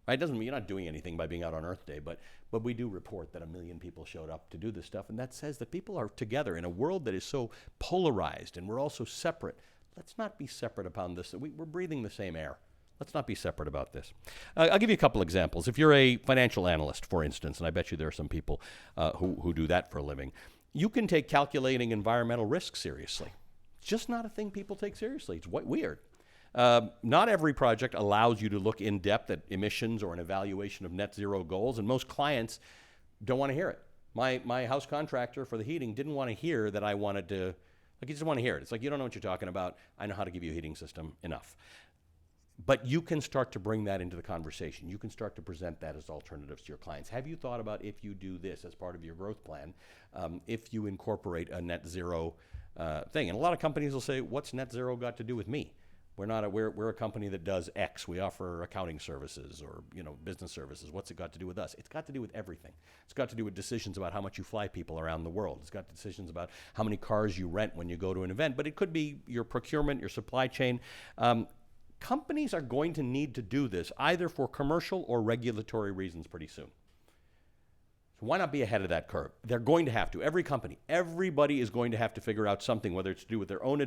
Speaker 2: Right? Doesn't mean you're not doing anything by being out on Earth Day, but we do report that 1 million people showed up to do this stuff, and that says that people are together in a world that is so polarized, and we're all so separate. Let's not be separate upon this. We're breathing the same air. Let's not be separate about this. I'll give you a couple examples. If you're a financial analyst, for instance, and I bet you there are some people who do that for a living, you can take calculating environmental risk seriously. It's just not a thing people take seriously. It's weird. Not every project allows you to look in depth at emissions or an evaluation of net zero goals, and most clients don't want to hear it. My house contractor for the heating didn't want to hear that I wanted to, like, he just want to hear it. It's like, you don't know what you're talking about. I know how to give you a heating system, enough. But you can start to bring that into the conversation. You can start to present that as alternatives to your clients. Have you thought about, if you do this as part of your growth plan, if you incorporate a net zero thing? And a lot of companies will say, what's net zero got to do with me? We're a company that does X. We offer accounting services or business services. What's it got to do with us? It's got to do with everything. It's got to do with decisions about how much you fly people around the world. It's got decisions about how many cars you rent when you go to an event. But it could be your procurement, your supply chain. Companies are going to need to do this either for commercial or regulatory reasons pretty soon. So why not be ahead of that curve? They're going to have to. Every company, everybody is going to have to figure out something, whether it's to do with their own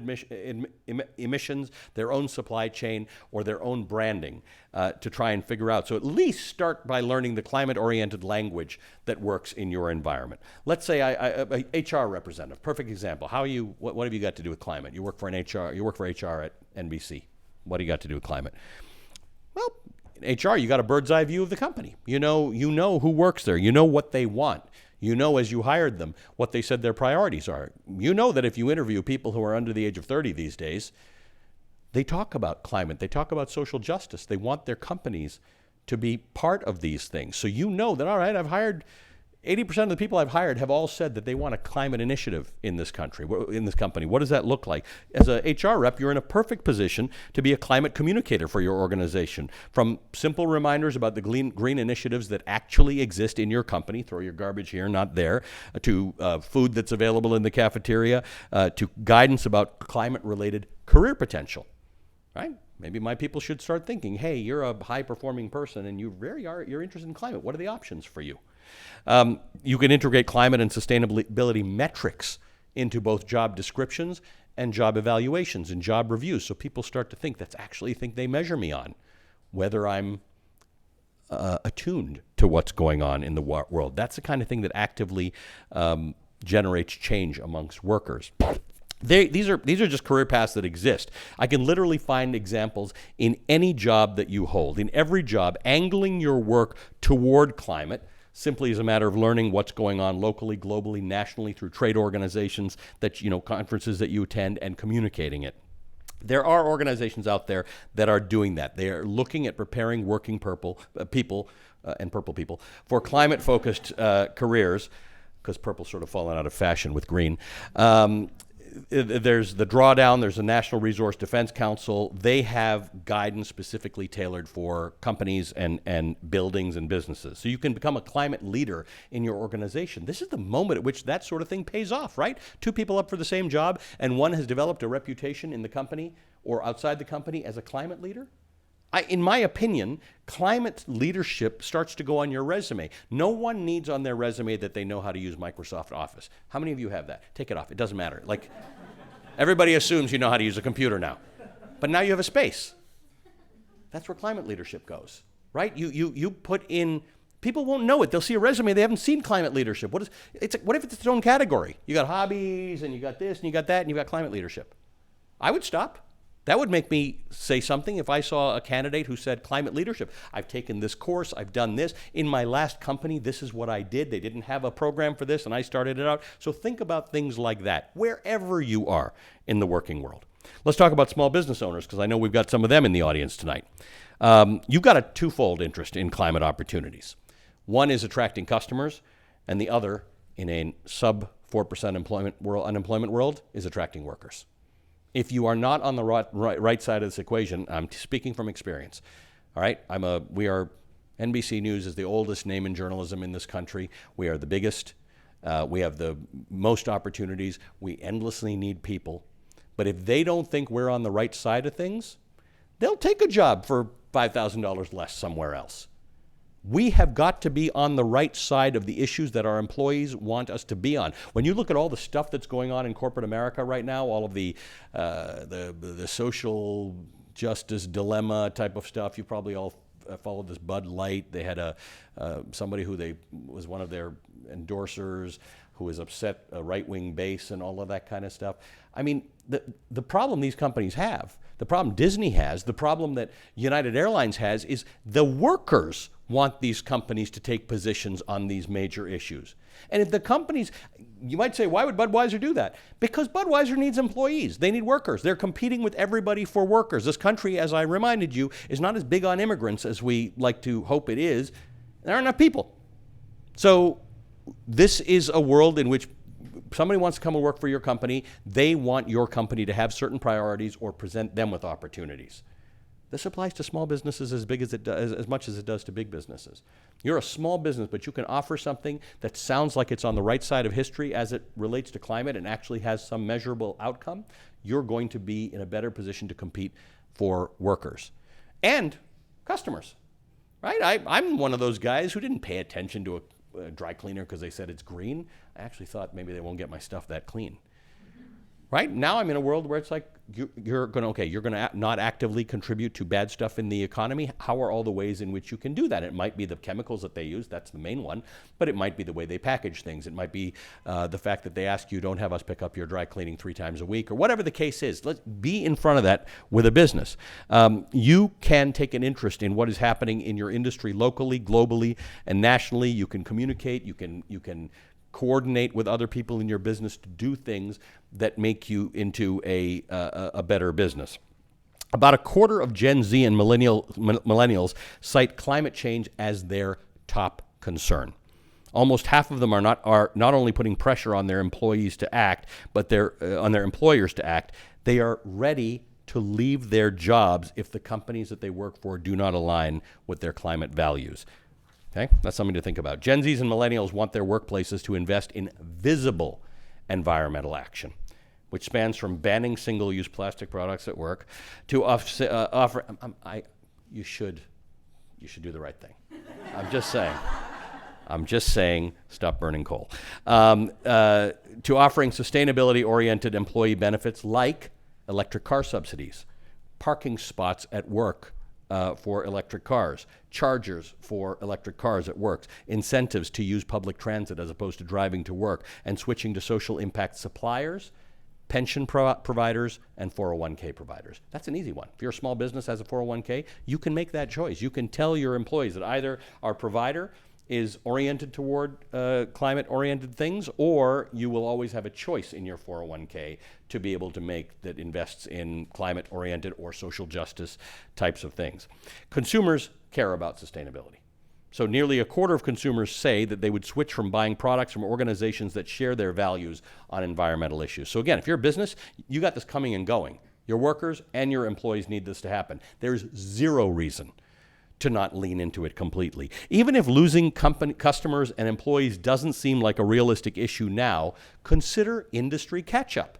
Speaker 2: emissions, their own supply chain, or their own branding to try and figure out. So at least start by learning the climate-oriented language that works in your environment. Let's say a HR representative, perfect example. What have you got to do with climate? You work for HR at NBC. What do you got to do with climate? Well, in HR, you got a bird's eye view of the company. You know who works there. You know what they want. You know, as you hired them, what they said their priorities are. You know that if you interview people who are under the age of 30 these days, they talk about climate. They talk about social justice. They want their companies to be part of these things. So you know that, all right, 80% of the people I've hired have all said that they want a climate initiative in this country, in this company. What does that look like? As a HR rep, you're in a perfect position to be a climate communicator for your organization. From simple reminders about the green initiatives that actually exist in your company, throw your garbage here, not there, to food that's available in the cafeteria, to guidance about climate-related career potential, right? Maybe my people should start thinking, hey, you're a high-performing person and you're interested in climate. What are the options for you? You can integrate climate and sustainability metrics into both job descriptions and job evaluations and job reviews, so people start to think they measure me on whether I'm attuned to what's going on in the world. That's the kind of thing that actively generates change amongst workers. These are just career paths that exist. I can literally find examples in any job that you hold. In every job, angling your work toward climate simply is a matter of learning what's going on locally, globally, nationally, through trade organizations, conferences that you attend, and communicating it. There are organizations out there that are doing that. They are looking at preparing working purple people for climate-focused careers, because purple's sort of fallen out of fashion with green. There's the Drawdown, there's the National Resource Defense Council. They have guidance specifically tailored for companies and buildings and businesses. So you can become a climate leader in your organization. This is the moment at which that sort of thing pays off, right? Two people up for the same job, and one has developed a reputation in the company or outside the company as a climate leader. In my opinion, climate leadership starts to go on your resume. No one needs on their resume that they know how to use Microsoft Office. How many of you have that? Take it off. It doesn't matter. Like, everybody assumes you know how to use a computer now. But now you have a space. That's where climate leadership goes, right? You put in, people won't know it. They'll see a resume. They haven't seen climate leadership. What if it's its own category? You got hobbies, and you got this, and you got that, and you got climate leadership. I would stop. That would make me say something if I saw a candidate who said climate leadership. I've taken this course, I've done this. In my last company, this is what I did. They didn't have a program for this, and I started it out. So think about things like that, wherever you are in the working world. Let's talk about small business owners, because I know we've got some of them in the audience tonight. You've got a twofold interest in climate opportunities. One is attracting customers, and the other, in a sub 4% unemployment world, is attracting workers. If you are not on the right side of this equation, I'm speaking from experience. All right, NBC News is the oldest name in journalism in this country. We are the biggest. We have the most opportunities. We endlessly need people. But if they don't think we're on the right side of things, they'll take a job for $5,000 less somewhere else. We have got to be on the right side of the issues that our employees want us to be on. When you look at all the stuff that's going on in corporate America right now, all of the social justice dilemma type of stuff, you probably all followed this Bud Light. They had somebody who was one of their endorsers who was upset, a right-wing base and all of that kind of stuff. I mean, the problem these companies have, the problem Disney has, the problem that United Airlines has is the workers want these companies to take positions on these major issues. And if the companies, you might say, why would Budweiser do that? Because Budweiser needs employees. They need workers. They're competing with everybody for workers. This country, as I reminded you, is not as big on immigrants as we like to hope it is. There aren't enough people. So this is a world in which somebody wants to come and work for your company. They want your company to have certain priorities or present them with opportunities. This applies to small businesses as much as it does to big businesses. You're a small business, but you can offer something that sounds like it's on the right side of history as it relates to climate and actually has some measurable outcome. You're going to be in a better position to compete for workers and customers, right? I'm one of those guys who didn't pay attention to a dry cleaner because they said it's green. I actually thought maybe they won't get my stuff that clean. Right now, I'm in a world where it's like you're going to not actively contribute to bad stuff in the economy. How are all the ways in which you can do that? It might be the chemicals that they use. That's the main one. But it might be the way they package things. It might be the fact that they ask you, don't have us pick up your dry cleaning 3 times a week, or whatever the case is. Let's be in front of that with a business. You can take an interest in what is happening in your industry locally, globally, and nationally. You can communicate. You can coordinate with other people in your business to do things that make you into a better business. About a quarter of Gen Z and millennials cite climate change as their top concern. Almost half of them are not only putting pressure on their employees to act, but on their employers to act. They are ready to leave their jobs if the companies that they work for do not align with their climate values. Okay, that's something to think about. Gen Zs and millennials want their workplaces to invest in visible environmental action, which spans from banning single-use plastic products at work to offer. You should do the right thing. I'm just saying. Stop burning coal. To offering sustainability-oriented employee benefits like electric car subsidies, parking spots at work for electric cars, chargers for electric cars at work, incentives to use public transit as opposed to driving to work, and switching to social impact suppliers, pension providers, and 401k providers. That's an easy one. If you're a small business has a 401k, you can make that choice. You can tell your employees that either our provider is oriented toward climate-oriented things, or you will always have a choice in your 401k to be able to make that invests in climate-oriented or social justice types of things. Consumers care about sustainability. So nearly a quarter of consumers say that they would switch from buying products from organizations that share their values on environmental issues. So again, if you're a business, you got this coming and going. Your workers and your employees need this to happen. There's zero reason to not lean into it completely. Even if losing customers and employees doesn't seem like a realistic issue now, consider industry catch-up.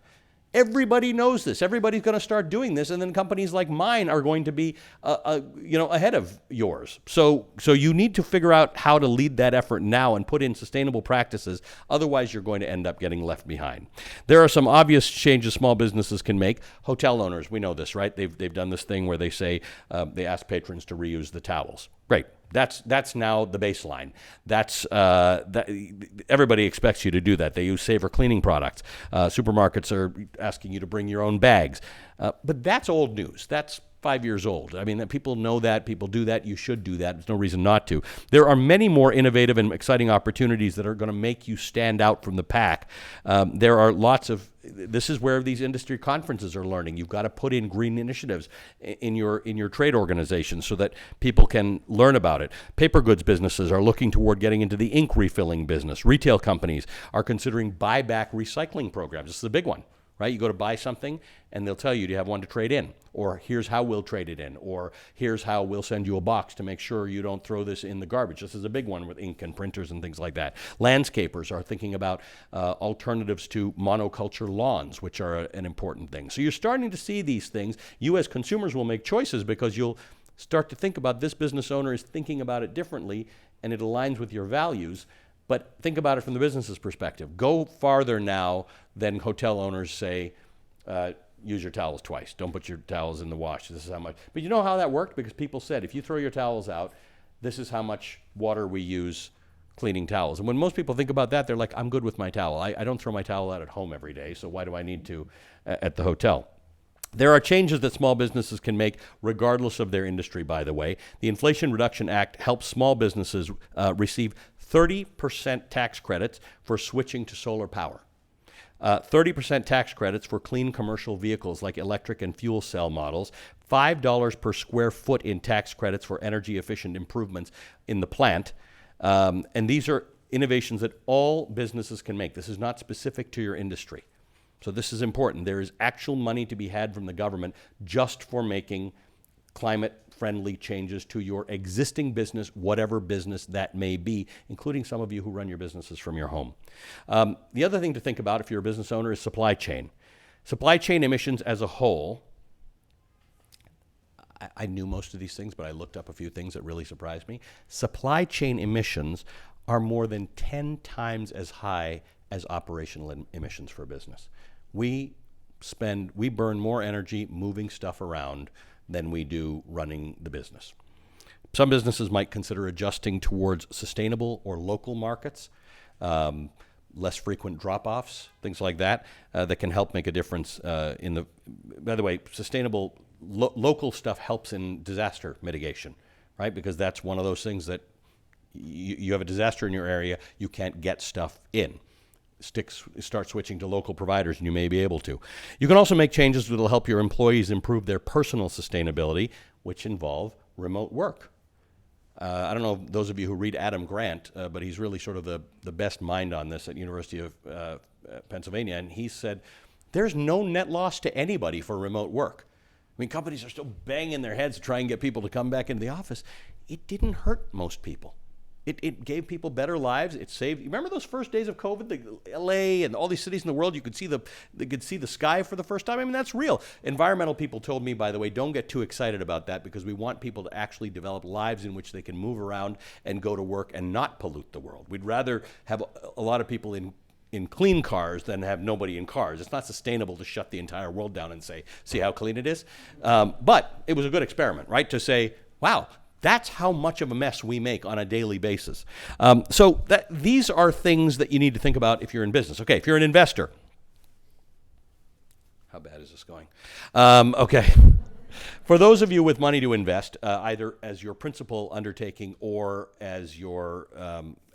Speaker 2: Everybody knows this. Everybody's going to start doing this, and then companies like mine are going to be, ahead of yours. So you need to figure out how to lead that effort now and put in sustainable practices. Otherwise, you're going to end up getting left behind. There are some obvious changes small businesses can make. Hotel owners, we know this, right? They've done this thing where they say they ask patrons to reuse the towels. Great. That's now the baseline. Everybody expects you to do that. They use safer cleaning products. Supermarkets are asking you to bring your own bags. But that's old news. That's 5 years old. I mean, people know that. People do that. You should do that. There's no reason not to. There are many more innovative and exciting opportunities that are going to make you stand out from the pack. There are lots of. This is where these industry conferences are learning. You've got to put in green initiatives in your trade organization so that people can learn about it. Paper goods businesses are looking toward getting into the ink refilling business. Retail companies are considering buyback recycling programs. This is a big one, right? You go to buy something and they'll tell you, do you have one to trade in? Or here's how we'll trade it in. Or here's how we'll send you a box to make sure you don't throw this in the garbage. This is a big one with ink and printers and things like that. Landscapers are thinking about alternatives to monoculture lawns, which are an important thing. So you're starting to see these things. You as consumers will make choices because you'll start to think about this business owner is thinking about it differently and it aligns with your values. But think about it from the business's perspective. Go farther now than hotel owners say, use your towels twice. Don't put your towels in the wash. This is how much. But you know how that worked? Because people said, if you throw your towels out, this is how much water we use cleaning towels. And when most people think about that, they're like, I'm good with my towel. I don't throw my towel out at home every day, so why do I need to at the hotel? There are changes that small businesses can make regardless of their industry, by the way. The Inflation Reduction Act helps small businesses receive 30% tax credits for switching to solar power. 30% tax credits for clean commercial vehicles like electric and fuel cell models, $5 per square foot in tax credits for energy efficient improvements in the plant. And these are innovations that all businesses can make. This is not specific to your industry. So this is important. There is actual money to be had from the government just for making climate-friendly changes to your existing business, whatever business that may be, including some of you who run your businesses from your home. The other thing to think about if you're a business owner is supply chain. Supply chain emissions as a whole, I knew most of these things, but I looked up a few things that really surprised me. Supply chain emissions are more than 10 times as high as operational emissions for a business. We burn more energy moving stuff around than we do running the business. Some businesses might consider adjusting towards sustainable or local markets, less frequent drop-offs, things like that, that can help make a difference by the way, sustainable local stuff helps in disaster mitigation, right? Because that's one of those things that you have a disaster in your area, you can't get stuff in. Start switching to local providers, and you may be able to. You can also make changes that will help your employees improve their personal sustainability, which involve remote work. I don't know those of you who read Adam Grant, but he's really sort of the best mind on this at University of Pennsylvania, and he said, there's no net loss to anybody for remote work. I mean, companies are still banging their heads to try and get people to come back into the office. It didn't hurt most people. It gave people better lives. It saved. You remember those first days of COVID, the LA and all these cities in the world, you could see the sky for the first time. I mean, that's real. Environmental people told me, by the way, don't get too excited about that because we want people to actually develop lives in which they can move around and go to work and not pollute the world. We'd rather have a lot of people in clean cars than have nobody in cars. It's not sustainable to shut the entire world down and say, see how clean it is. But it was a good experiment, right? To say, wow, that's how much of a mess we make on a daily basis. So these are things that you need to think about if you're in business. Okay, if you're an investor. How bad is this going? Okay. For those of you with money to invest, either as your principal undertaking or as your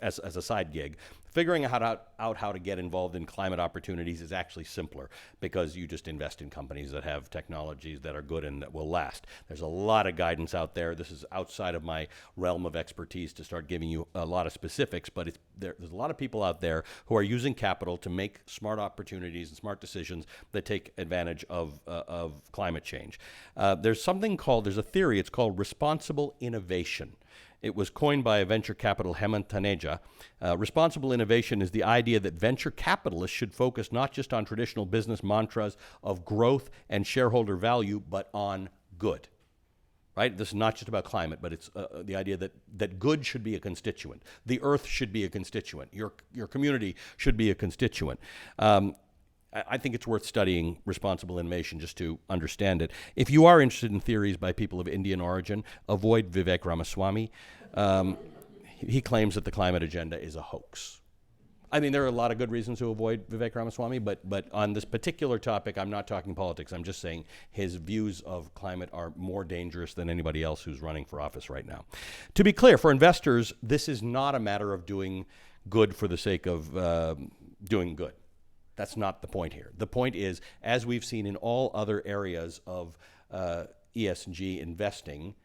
Speaker 2: as a side gig, figuring out how to get involved in climate opportunities is actually simpler because you just invest in companies that have technologies that are good and that will last. There's a lot of guidance out there. This is outside of my realm of expertise to start giving you a lot of specifics, but there's a lot of people out there who are using capital to make smart opportunities and smart decisions that take advantage of climate change. There's a theory, it's called responsible innovation. It was coined by a venture capital Hemant Taneja. Responsible innovation is the idea that venture capitalists should focus not just on traditional business mantras of growth and shareholder value, but on good. Right? This is not just about climate, but it's the idea that good should be a constituent. The earth should be a constituent. Your community should be a constituent. I think it's worth studying responsible innovation just to understand it. If you are interested in theories by people of Indian origin, avoid Vivek Ramaswamy. He claims that the climate agenda is a hoax. I mean, there are a lot of good reasons to avoid Vivek Ramaswamy, but on this particular topic, I'm not talking politics. I'm just saying his views of climate are more dangerous than anybody else who's running for office right now. To be clear, for investors, this is not a matter of doing good for the sake of doing good. That's not the point here. The point is, as we've seen in all other areas of ESG investing,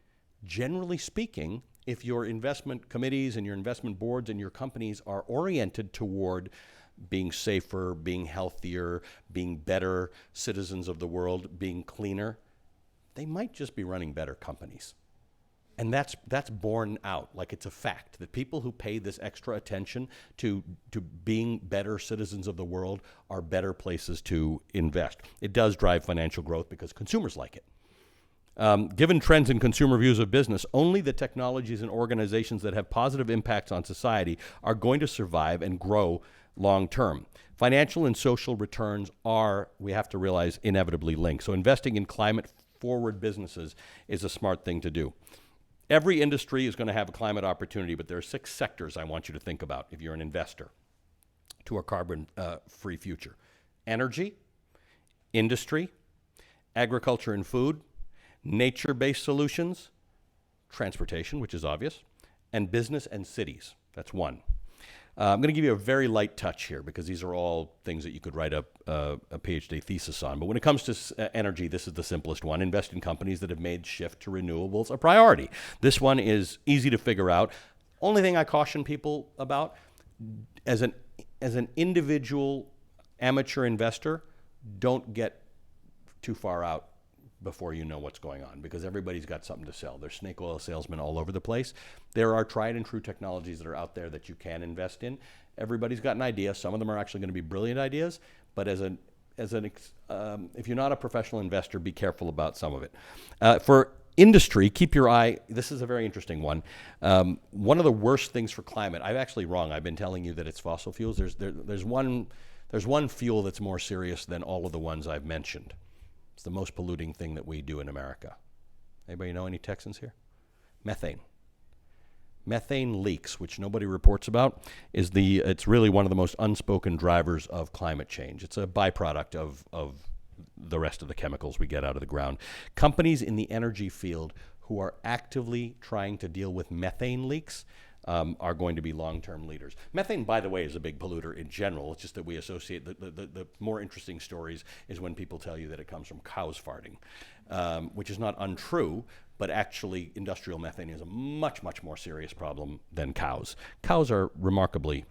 Speaker 2: generally speaking, if your investment committees and your investment boards and your companies are oriented toward being safer, being healthier, being better citizens of the world, being cleaner, they might just be running better companies. And that's borne out, like it's a fact, that people who pay this extra attention to being better citizens of the world are better places to invest. It does drive financial growth because consumers like it. Given trends in consumer views of business, only the technologies and organizations that have positive impacts on society are going to survive and grow long term. Financial and social returns are, we have to realize, inevitably linked. So investing in climate-forward businesses is a smart thing to do. Every industry is going to have a climate opportunity, but there are 6 sectors I want you to think about if you're an investor to a carbon-free future. Energy, industry, agriculture and food, nature-based solutions, transportation, which is obvious, and business and cities. That's 1. I'm going to give you a very light touch here because these are all things that you could write a PhD thesis on. But when it comes to energy, this is the simplest one. Invest in companies that have made shift to renewables a priority. This one is easy to figure out. Only thing I caution people about, as an individual amateur investor, don't get too far out before you know what's going on, because everybody's got something to sell. There's snake oil salesmen all over the place. There are tried and true technologies that are out there that you can invest in. Everybody's got an idea. Some of them are actually going to be brilliant ideas, but if you're not a professional investor, be careful about some of it. For industry, keep your eye. This is a very interesting one. One of the worst things for climate, I'm actually wrong. I've been telling you that it's fossil fuels. There's one fuel that's more serious than all of the ones I've mentioned. It's the most polluting thing that we do in America. Anybody know any Texans here? Methane. Methane leaks, which nobody reports about, it's really one of the most unspoken drivers of climate change. It's a byproduct of the rest of the chemicals we get out of the ground. Companies in the energy field who are actively trying to deal with methane leaks are going to be long-term leaders. Methane, by the way, is a big polluter in general. It's just that we associate the more interesting stories is when people tell you that it comes from cows farting, which is not untrue, but actually industrial methane is a much, much more serious problem than cows. Cows are remarkably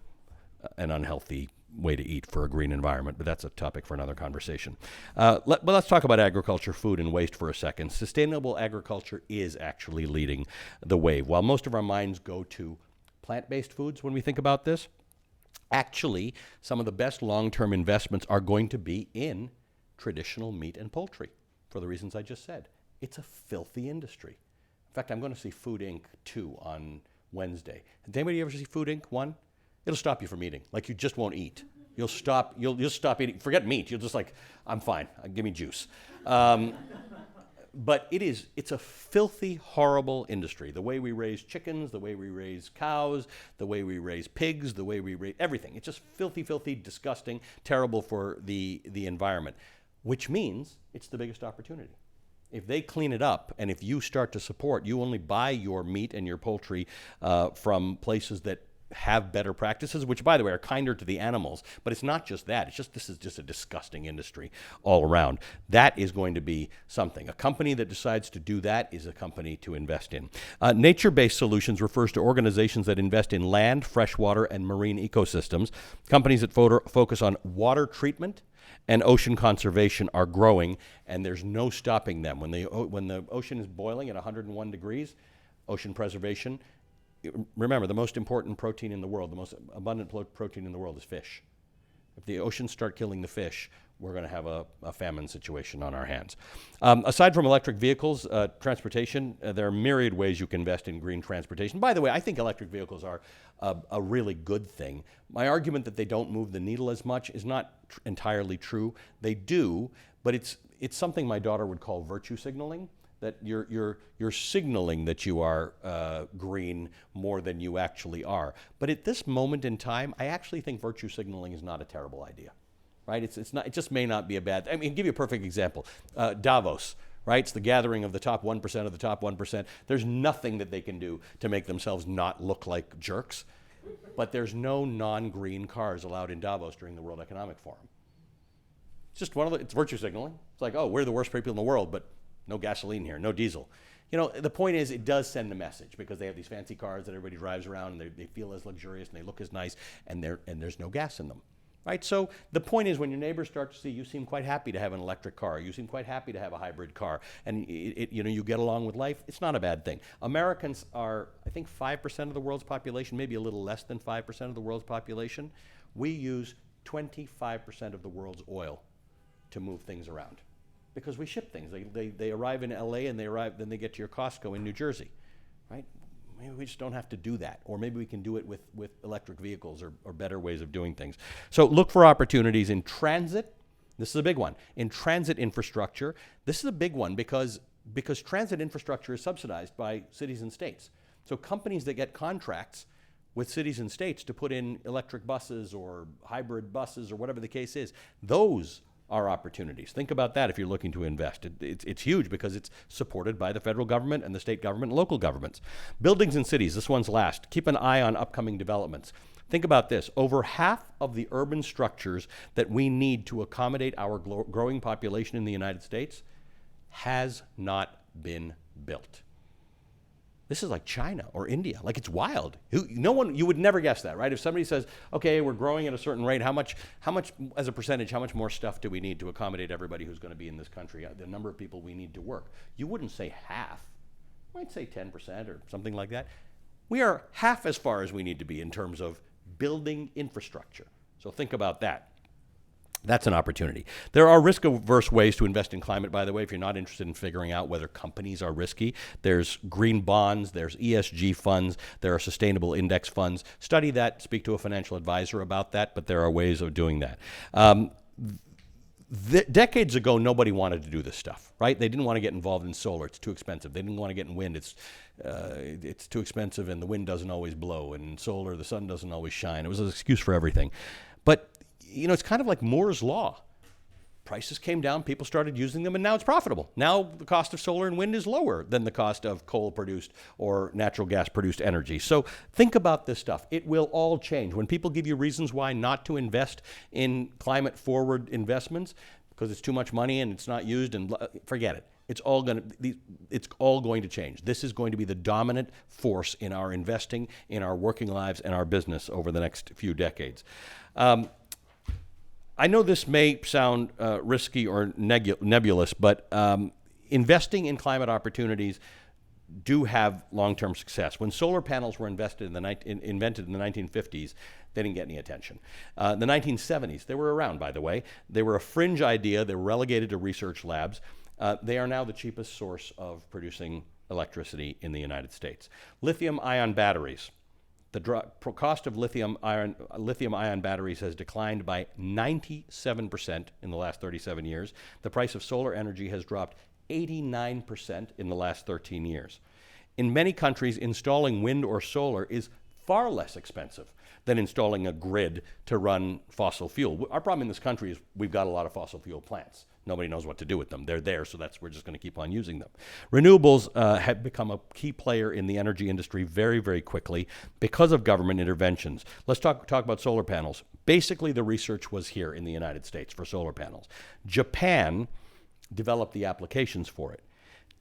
Speaker 2: an unhealthy way to eat for a green environment, but that's a topic for another conversation. Let's talk about agriculture, food, and waste for a second. Sustainable agriculture is actually leading the wave. While most of our minds go to plant-based foods when we think about this, actually, some of the best long-term investments are going to be in traditional meat and poultry for the reasons I just said. It's a filthy industry. In fact, I'm going to see Food Inc. 2 on Wednesday. Did anybody ever see Food Inc. 1? It'll stop you from eating. Like, you just won't eat. You'll stop eating. Forget meat. You'll just like, I'm fine. Give me juice. But it's a filthy, horrible industry. The way we raise chickens, the way we raise cows, the way we raise pigs, the way we raise everything. It's just filthy, filthy, disgusting, terrible for the environment, which means it's the biggest opportunity. If they clean it up, and if you start to support, you only buy your meat and your poultry from places that have better practices, which, by the way, are kinder to the animals. But it's not just that. This is just a disgusting industry all around. That is going to be something. A company that decides to do that is a company to invest in. Nature-based solutions refers to organizations that invest in land, freshwater, and marine ecosystems. Companies that focus on water treatment and ocean conservation are growing, and there's no stopping them. When the ocean is boiling at 101 degrees, ocean preservation. Remember, the most important protein in the world, the most abundant protein in the world is fish. If the oceans start killing the fish, we're going to have a famine situation on our hands. Aside from electric vehicles, transportation, there are myriad ways you can invest in green transportation. By the way, I think electric vehicles are a really good thing. My argument that they don't move the needle as much is not entirely true. They do, but it's something my daughter would call virtue signaling. That you're signaling that you are green more than you actually are. But at this moment in time, I actually think virtue signaling is not a terrible idea, right? It's not. It just may not be a bad. I mean, I'll give you a perfect example. Davos, right? It's the gathering of the top 1% of the top 1%. There's nothing that they can do to make themselves not look like jerks. But there's no non-green cars allowed in Davos during the World Economic Forum. It's just it's virtue signaling. It's like, oh, we're the worst people in the world, but no gasoline here, no diesel. You know, the point is it does send a message because they have these fancy cars that everybody drives around and they feel as luxurious and they look as nice and there's no gas in them, right? So the point is when your neighbors start to see you seem quite happy to have an electric car, you seem quite happy to have a hybrid car, and you get along with life, it's not a bad thing. Americans are, I think, 5% of the world's population, maybe a little less than 5% of the world's population. We use 25% of the world's oil to move things around. Because we ship things. They arrive in LA and then they get to your Costco in New Jersey, right? Maybe we just don't have to do that. Or maybe we can do it with electric vehicles or better ways of doing things. So look for opportunities in transit. This is a big one. In transit infrastructure, this is a big one because transit infrastructure is subsidized by cities and states. So companies that get contracts with cities and states to put in electric buses or hybrid buses or whatever the case is, those are opportunities. Think about that if you're looking to invest. It's huge because it's supported by the federal government and the state government and local governments. Buildings and cities, this one's last. Keep an eye on upcoming developments. Think about this. Over half of the urban structures that we need to accommodate our growing population in the United States has not been built. This is like China or India. Like, it's wild. You would never guess that, right? If somebody says, okay, we're growing at a certain rate, how much, as a percentage, how much more stuff do we need to accommodate everybody who's going to be in this country, the number of people we need to work? You wouldn't say half. You might say 10% or something like that. We are half as far as we need to be in terms of building infrastructure. So think about that. That's an opportunity. There are risk-averse ways to invest in climate, by the way, if you're not interested in figuring out whether companies are risky. There's green bonds, there's ESG funds, there are sustainable index funds. Study that, speak to a financial advisor about that, but there are ways of doing that. Decades ago, nobody wanted to do this stuff, right? They didn't want to get involved in solar. It's too expensive. They didn't want to get in wind. It's too expensive, and the wind doesn't always blow, and solar, the sun doesn't always shine. It was an excuse for everything. But it's kind of like Moore's Law. Prices came down, people started using them, and now it's profitable. Now the cost of solar and wind is lower than the cost of coal-produced or natural gas-produced energy. So think about this stuff. It will all change. When people give you reasons why not to invest in climate-forward investments, because it's too much money and it's not used, and forget it. It's all going to change. This is going to be the dominant force in our investing, in our working lives, and our business over the next few decades. I know this may sound risky or nebulous, but investing in climate opportunities do have long-term success. When solar panels were invented in the 1950s, they didn't get any attention. The 1970s, they were around, by the way. They were a fringe idea. They were relegated to research labs. They are now the cheapest source of producing electricity in the United States. Lithium-ion batteries. The cost of lithium-ion batteries has declined by 97% in the last 37 years. The price of solar energy has dropped 89% in the last 13 years. In many countries, installing wind or solar is far less expensive than installing a grid to run fossil fuel. Our problem in this country is we've got a lot of fossil fuel plants. Nobody knows what to do with them. They're there, so we're just going to keep on using them. Renewables have become a key player in the energy industry very, very quickly because of government interventions. Let's talk about solar panels. Basically, the research was here in the United States for solar panels. Japan developed the applications for it.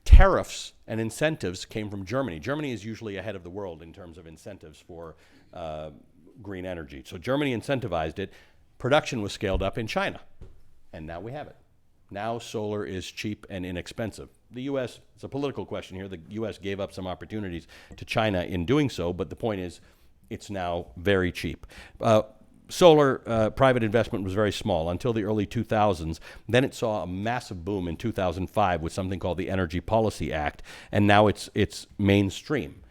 Speaker 2: Tariffs and incentives came from Germany. Germany is usually ahead of the world in terms of incentives for green energy. So Germany incentivized it. Production was scaled up in China, and now we have it. Now solar is cheap and inexpensive. The U.S., it's a political question here, the U.S. gave up some opportunities to China in doing so, but the point is it's now very cheap. Solar private investment was very small until the early 2000s. Then it saw a massive boom in 2005 with something called the Energy Policy Act, and now it's mainstream.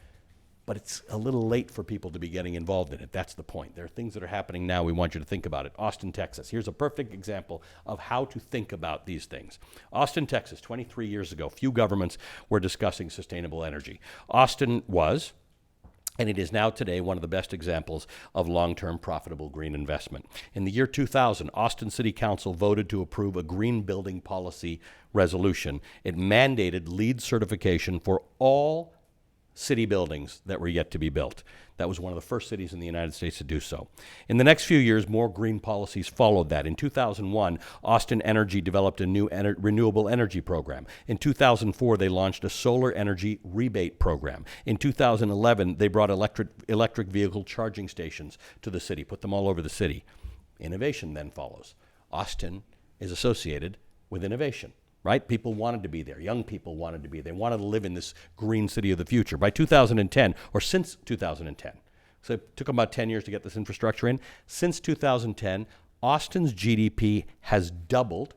Speaker 2: But it's a little late for people to be getting involved in it. That's the point. There are things that are happening now. We want you to think about it. Austin, Texas. Here's a perfect example of how to think about these things. Austin, Texas, 23 years ago, few governments were discussing sustainable energy. Austin was, and it is now today, one of the best examples of long-term profitable green investment. In the year 2000, Austin City Council voted to approve a green building policy resolution. It mandated LEED certification for all city buildings that were yet to be built. That was one of the first cities in the United States to do so. In the next few years, more green policies followed that. In 2001, Austin Energy developed a new renewable energy program. In 2004, they launched a solar energy rebate program. In 2011, they brought electric vehicle charging stations to the city, put them all over the city. Innovation then follows. Austin is associated with innovation. Right? People wanted to be there. Young people wanted to be there. They wanted to live in this green city of the future. By 2010, or since 2010, so it took about 10 years to get this infrastructure in. Since 2010, Austin's GDP has doubled.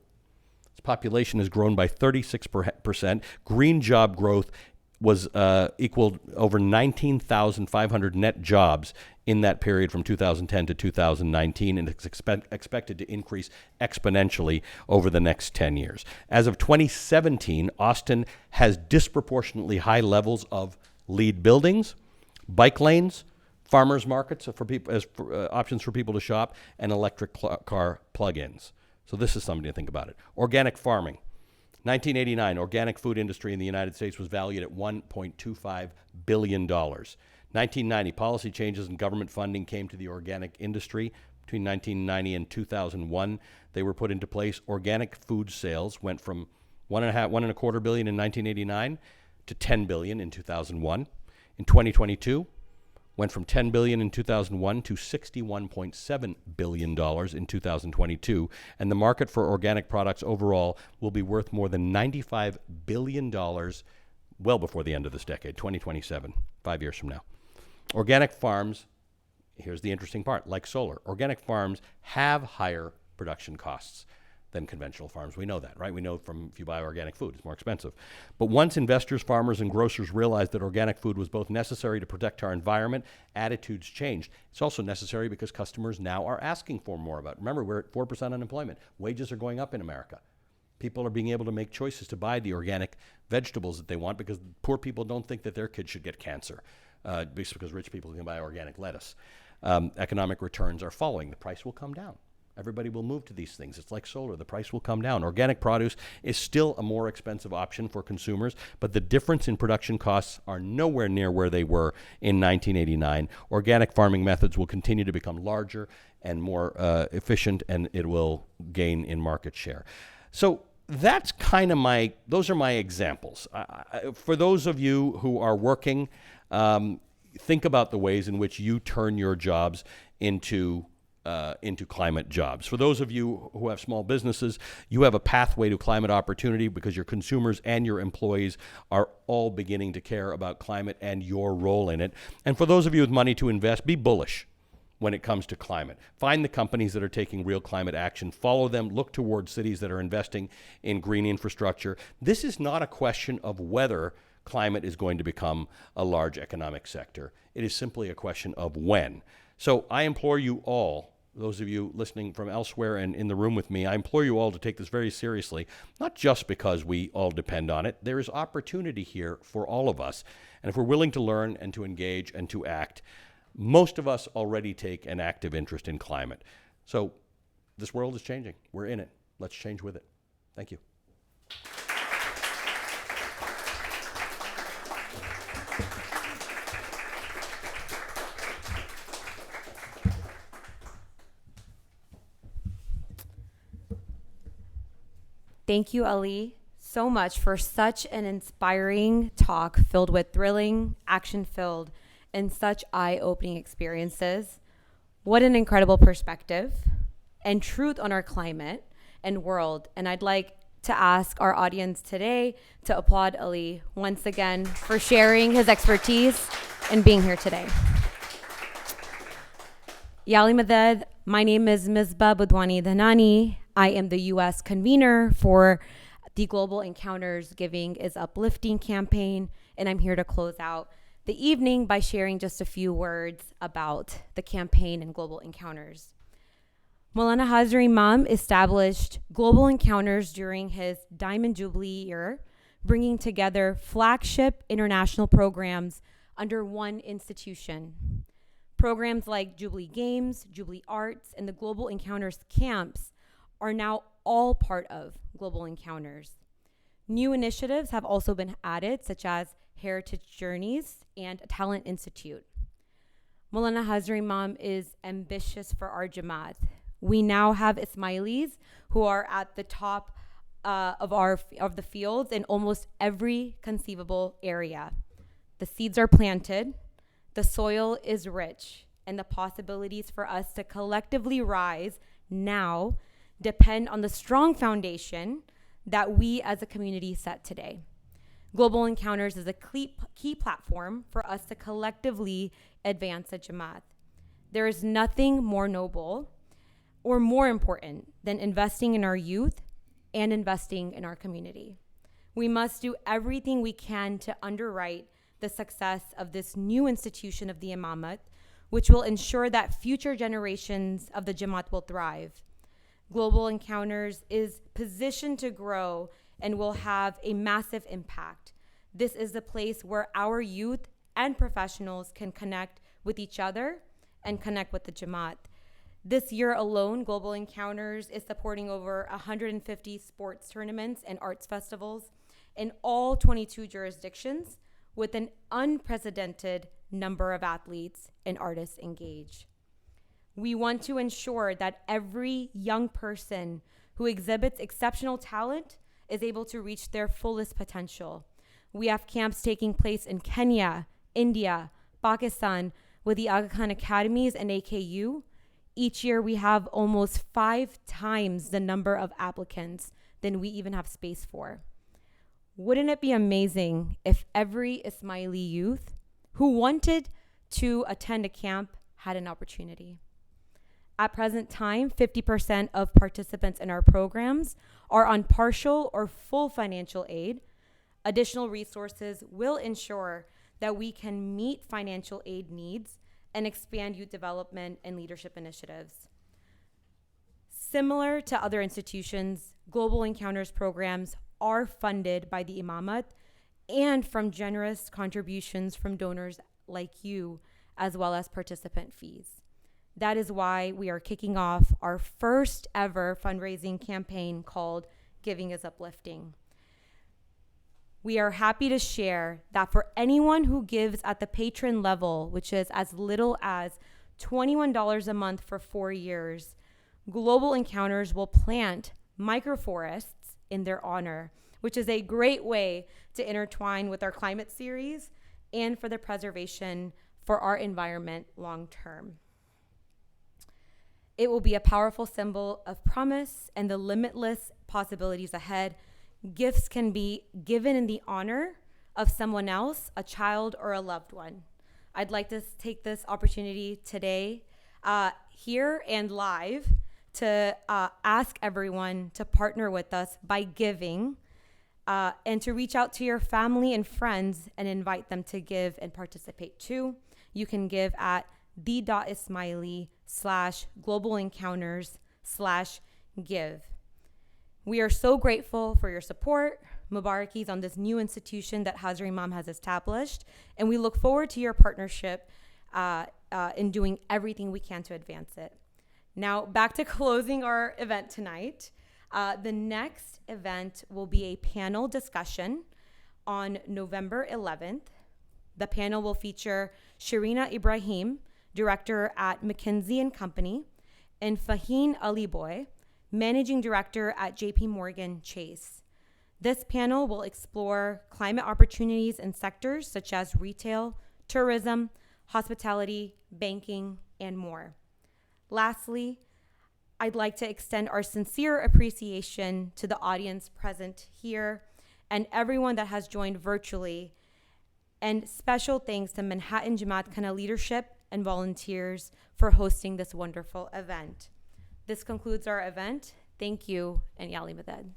Speaker 2: Its population has grown by 36%. Green job growth was equaled over 19,500 net jobs in that period from 2010 to 2019, and it's expected to increase exponentially over the next 10 years. As of 2017, Austin has disproportionately high levels of LEED buildings, bike lanes, farmers markets for people as options for people to shop, and electric car plug-ins. So this is something to think about it. Organic farming. 1989, organic food industry in the United States was valued at $1.25 billion. 1990, policy changes and government funding came to the organic industry. Between 1990 and 2001, they were put into place. Organic food sales went from $1.25 billion in 1989 to $10 billion in 2001. In 2022, went from $10 billion in 2001 to $61.7 billion in 2022, and the market for organic products overall will be worth more than $95 billion well before the end of this decade, 2027, 5 years from now. Organic farms, here's the interesting part, like solar, organic farms have higher production costs than conventional farms. We know that, right? We know from if you buy organic food, it's more expensive. But once investors, farmers, and grocers realized that organic food was both necessary to protect our environment, attitudes changed. It's also necessary because customers now are asking for more about it. Remember, we're at 4% unemployment. Wages are going up in America. People are being able to make choices to buy the organic vegetables that they want because poor people don't think that their kids should get cancer, because rich people can buy organic lettuce. Economic returns are following. The price will come down. Everybody will move to these things. It's like solar. The price will come down. Organic produce is still a more expensive option for consumers, but the difference in production costs are nowhere near where they were in 1989. Organic farming methods will continue to become larger and more efficient, and it will gain in market share. So that's kind of those are my examples. For those of you who are working, think about the ways in which you turn your jobs into climate jobs. For those of you who have small businesses, you have a pathway to climate opportunity because your consumers and your employees are all beginning to care about climate and your role in it. And for those of you with money to invest, be bullish when it comes to climate. Find the companies that are taking real climate action. Follow them. Look towards cities that are investing in green infrastructure. This is not a question of whether climate is going to become a large economic sector. It is simply a question of when. So I implore you all, those of you listening from elsewhere and in the room with me, I implore you all to take this very seriously, not just because we all depend on it. There is opportunity here for all of us. And if we're willing to learn and to engage and to act, most of us already take an active interest in climate. So this world is changing. We're in it. Let's change with it. Thank you.
Speaker 3: Thank you, Ali, so much for such an inspiring talk filled with thrilling, action-filled, and such eye-opening experiences. What an incredible perspective and truth on our climate and world. And I'd like to ask our audience today to applaud Ali once again for sharing his expertise and being here today. Yali Madad, my name is Misbah Budwani Dhanani. I am the U.S. convener for the Global Encounters Giving is Uplifting campaign, and I'm here to close out the evening by sharing just a few words about the campaign and Global Encounters. Maulana Hazrat Imam established Global Encounters during his Diamond Jubilee year, bringing together flagship international programs under one institution. Programs like Jubilee Games, Jubilee Arts, and the Global Encounters camps are now all part of Global Encounters. New initiatives have also been added, such as Heritage Journeys and a Talent Institute. Maulana Hazrat Imam is ambitious for our Jamaat. We now have Ismailis who are at the top of the fields in almost every conceivable area. The seeds are planted, the soil is rich, and the possibilities for us to collectively rise now depend on the strong foundation that we as a community set today. Global Encounters is a key platform for us to collectively advance the Jamaat. There is nothing more noble or more important than investing in our youth, and investing in our community. We must do everything we can to underwrite the success of this new institution of the Imamate, which will ensure that future generations of the Jamaat will thrive. Global Encounters is positioned to grow and will have a massive impact. This is the place where our youth and professionals can connect with each other and connect with the Jamaat. This year alone, Global Encounters is supporting over 150 sports tournaments and arts festivals in all 22 jurisdictions, with an unprecedented number of athletes and artists engaged. We want to ensure that every young person who exhibits exceptional talent is able to reach their fullest potential. We have camps taking place in Kenya, India, Pakistan, with the Aga Khan Academies and AKU. Each year we have almost 5 times the number of applicants than we even have space for. Wouldn't it be amazing if every Ismaili youth who wanted to attend a camp had an opportunity? At present time, 50% of participants in our programs are on partial or full financial aid. Additional resources will ensure that we can meet financial aid needs and expand youth development and leadership initiatives. Similar to other institutions, Global Encounters programs are funded by the Imamate and from generous contributions from donors like you, as well as participant fees. That is why we are kicking off our first ever fundraising campaign called Giving is Uplifting. We are happy to share that for anyone who gives at the patron level, which is as little as $21 a month for 4 years, Global Encounters will plant microforests in their honor, which is a great way to intertwine with our climate series and for the preservation for our environment long term. It will be a powerful symbol of promise and the limitless possibilities ahead. Gifts can be given in the honor of someone else, a child or a loved one. I'd like to take this opportunity today, here and live, to ask everyone to partner with us by giving and to reach out to your family and friends and invite them to give and participate too. You can give at the.ismaili/Global Encounters/give. We are so grateful for your support, Mubarakis, on this new institution that Hazrat Imam has established, and we look forward to your partnership in doing everything we can to advance it. Now, back to closing our event tonight. The next event will be a panel discussion on November 11th. The panel will feature Shirina Ibrahim, director at McKinsey & Company, and Faheen Aliboy, managing director at JP Morgan Chase. This panel will explore climate opportunities in sectors such as retail, tourism, hospitality, banking, and more. Lastly, I'd like to extend our sincere appreciation to the audience present here and everyone that has joined virtually, and special thanks to Manhattan Jamaat Khana leadership and volunteers for hosting this wonderful event. This concludes our event. Thank you, and Yali Madad.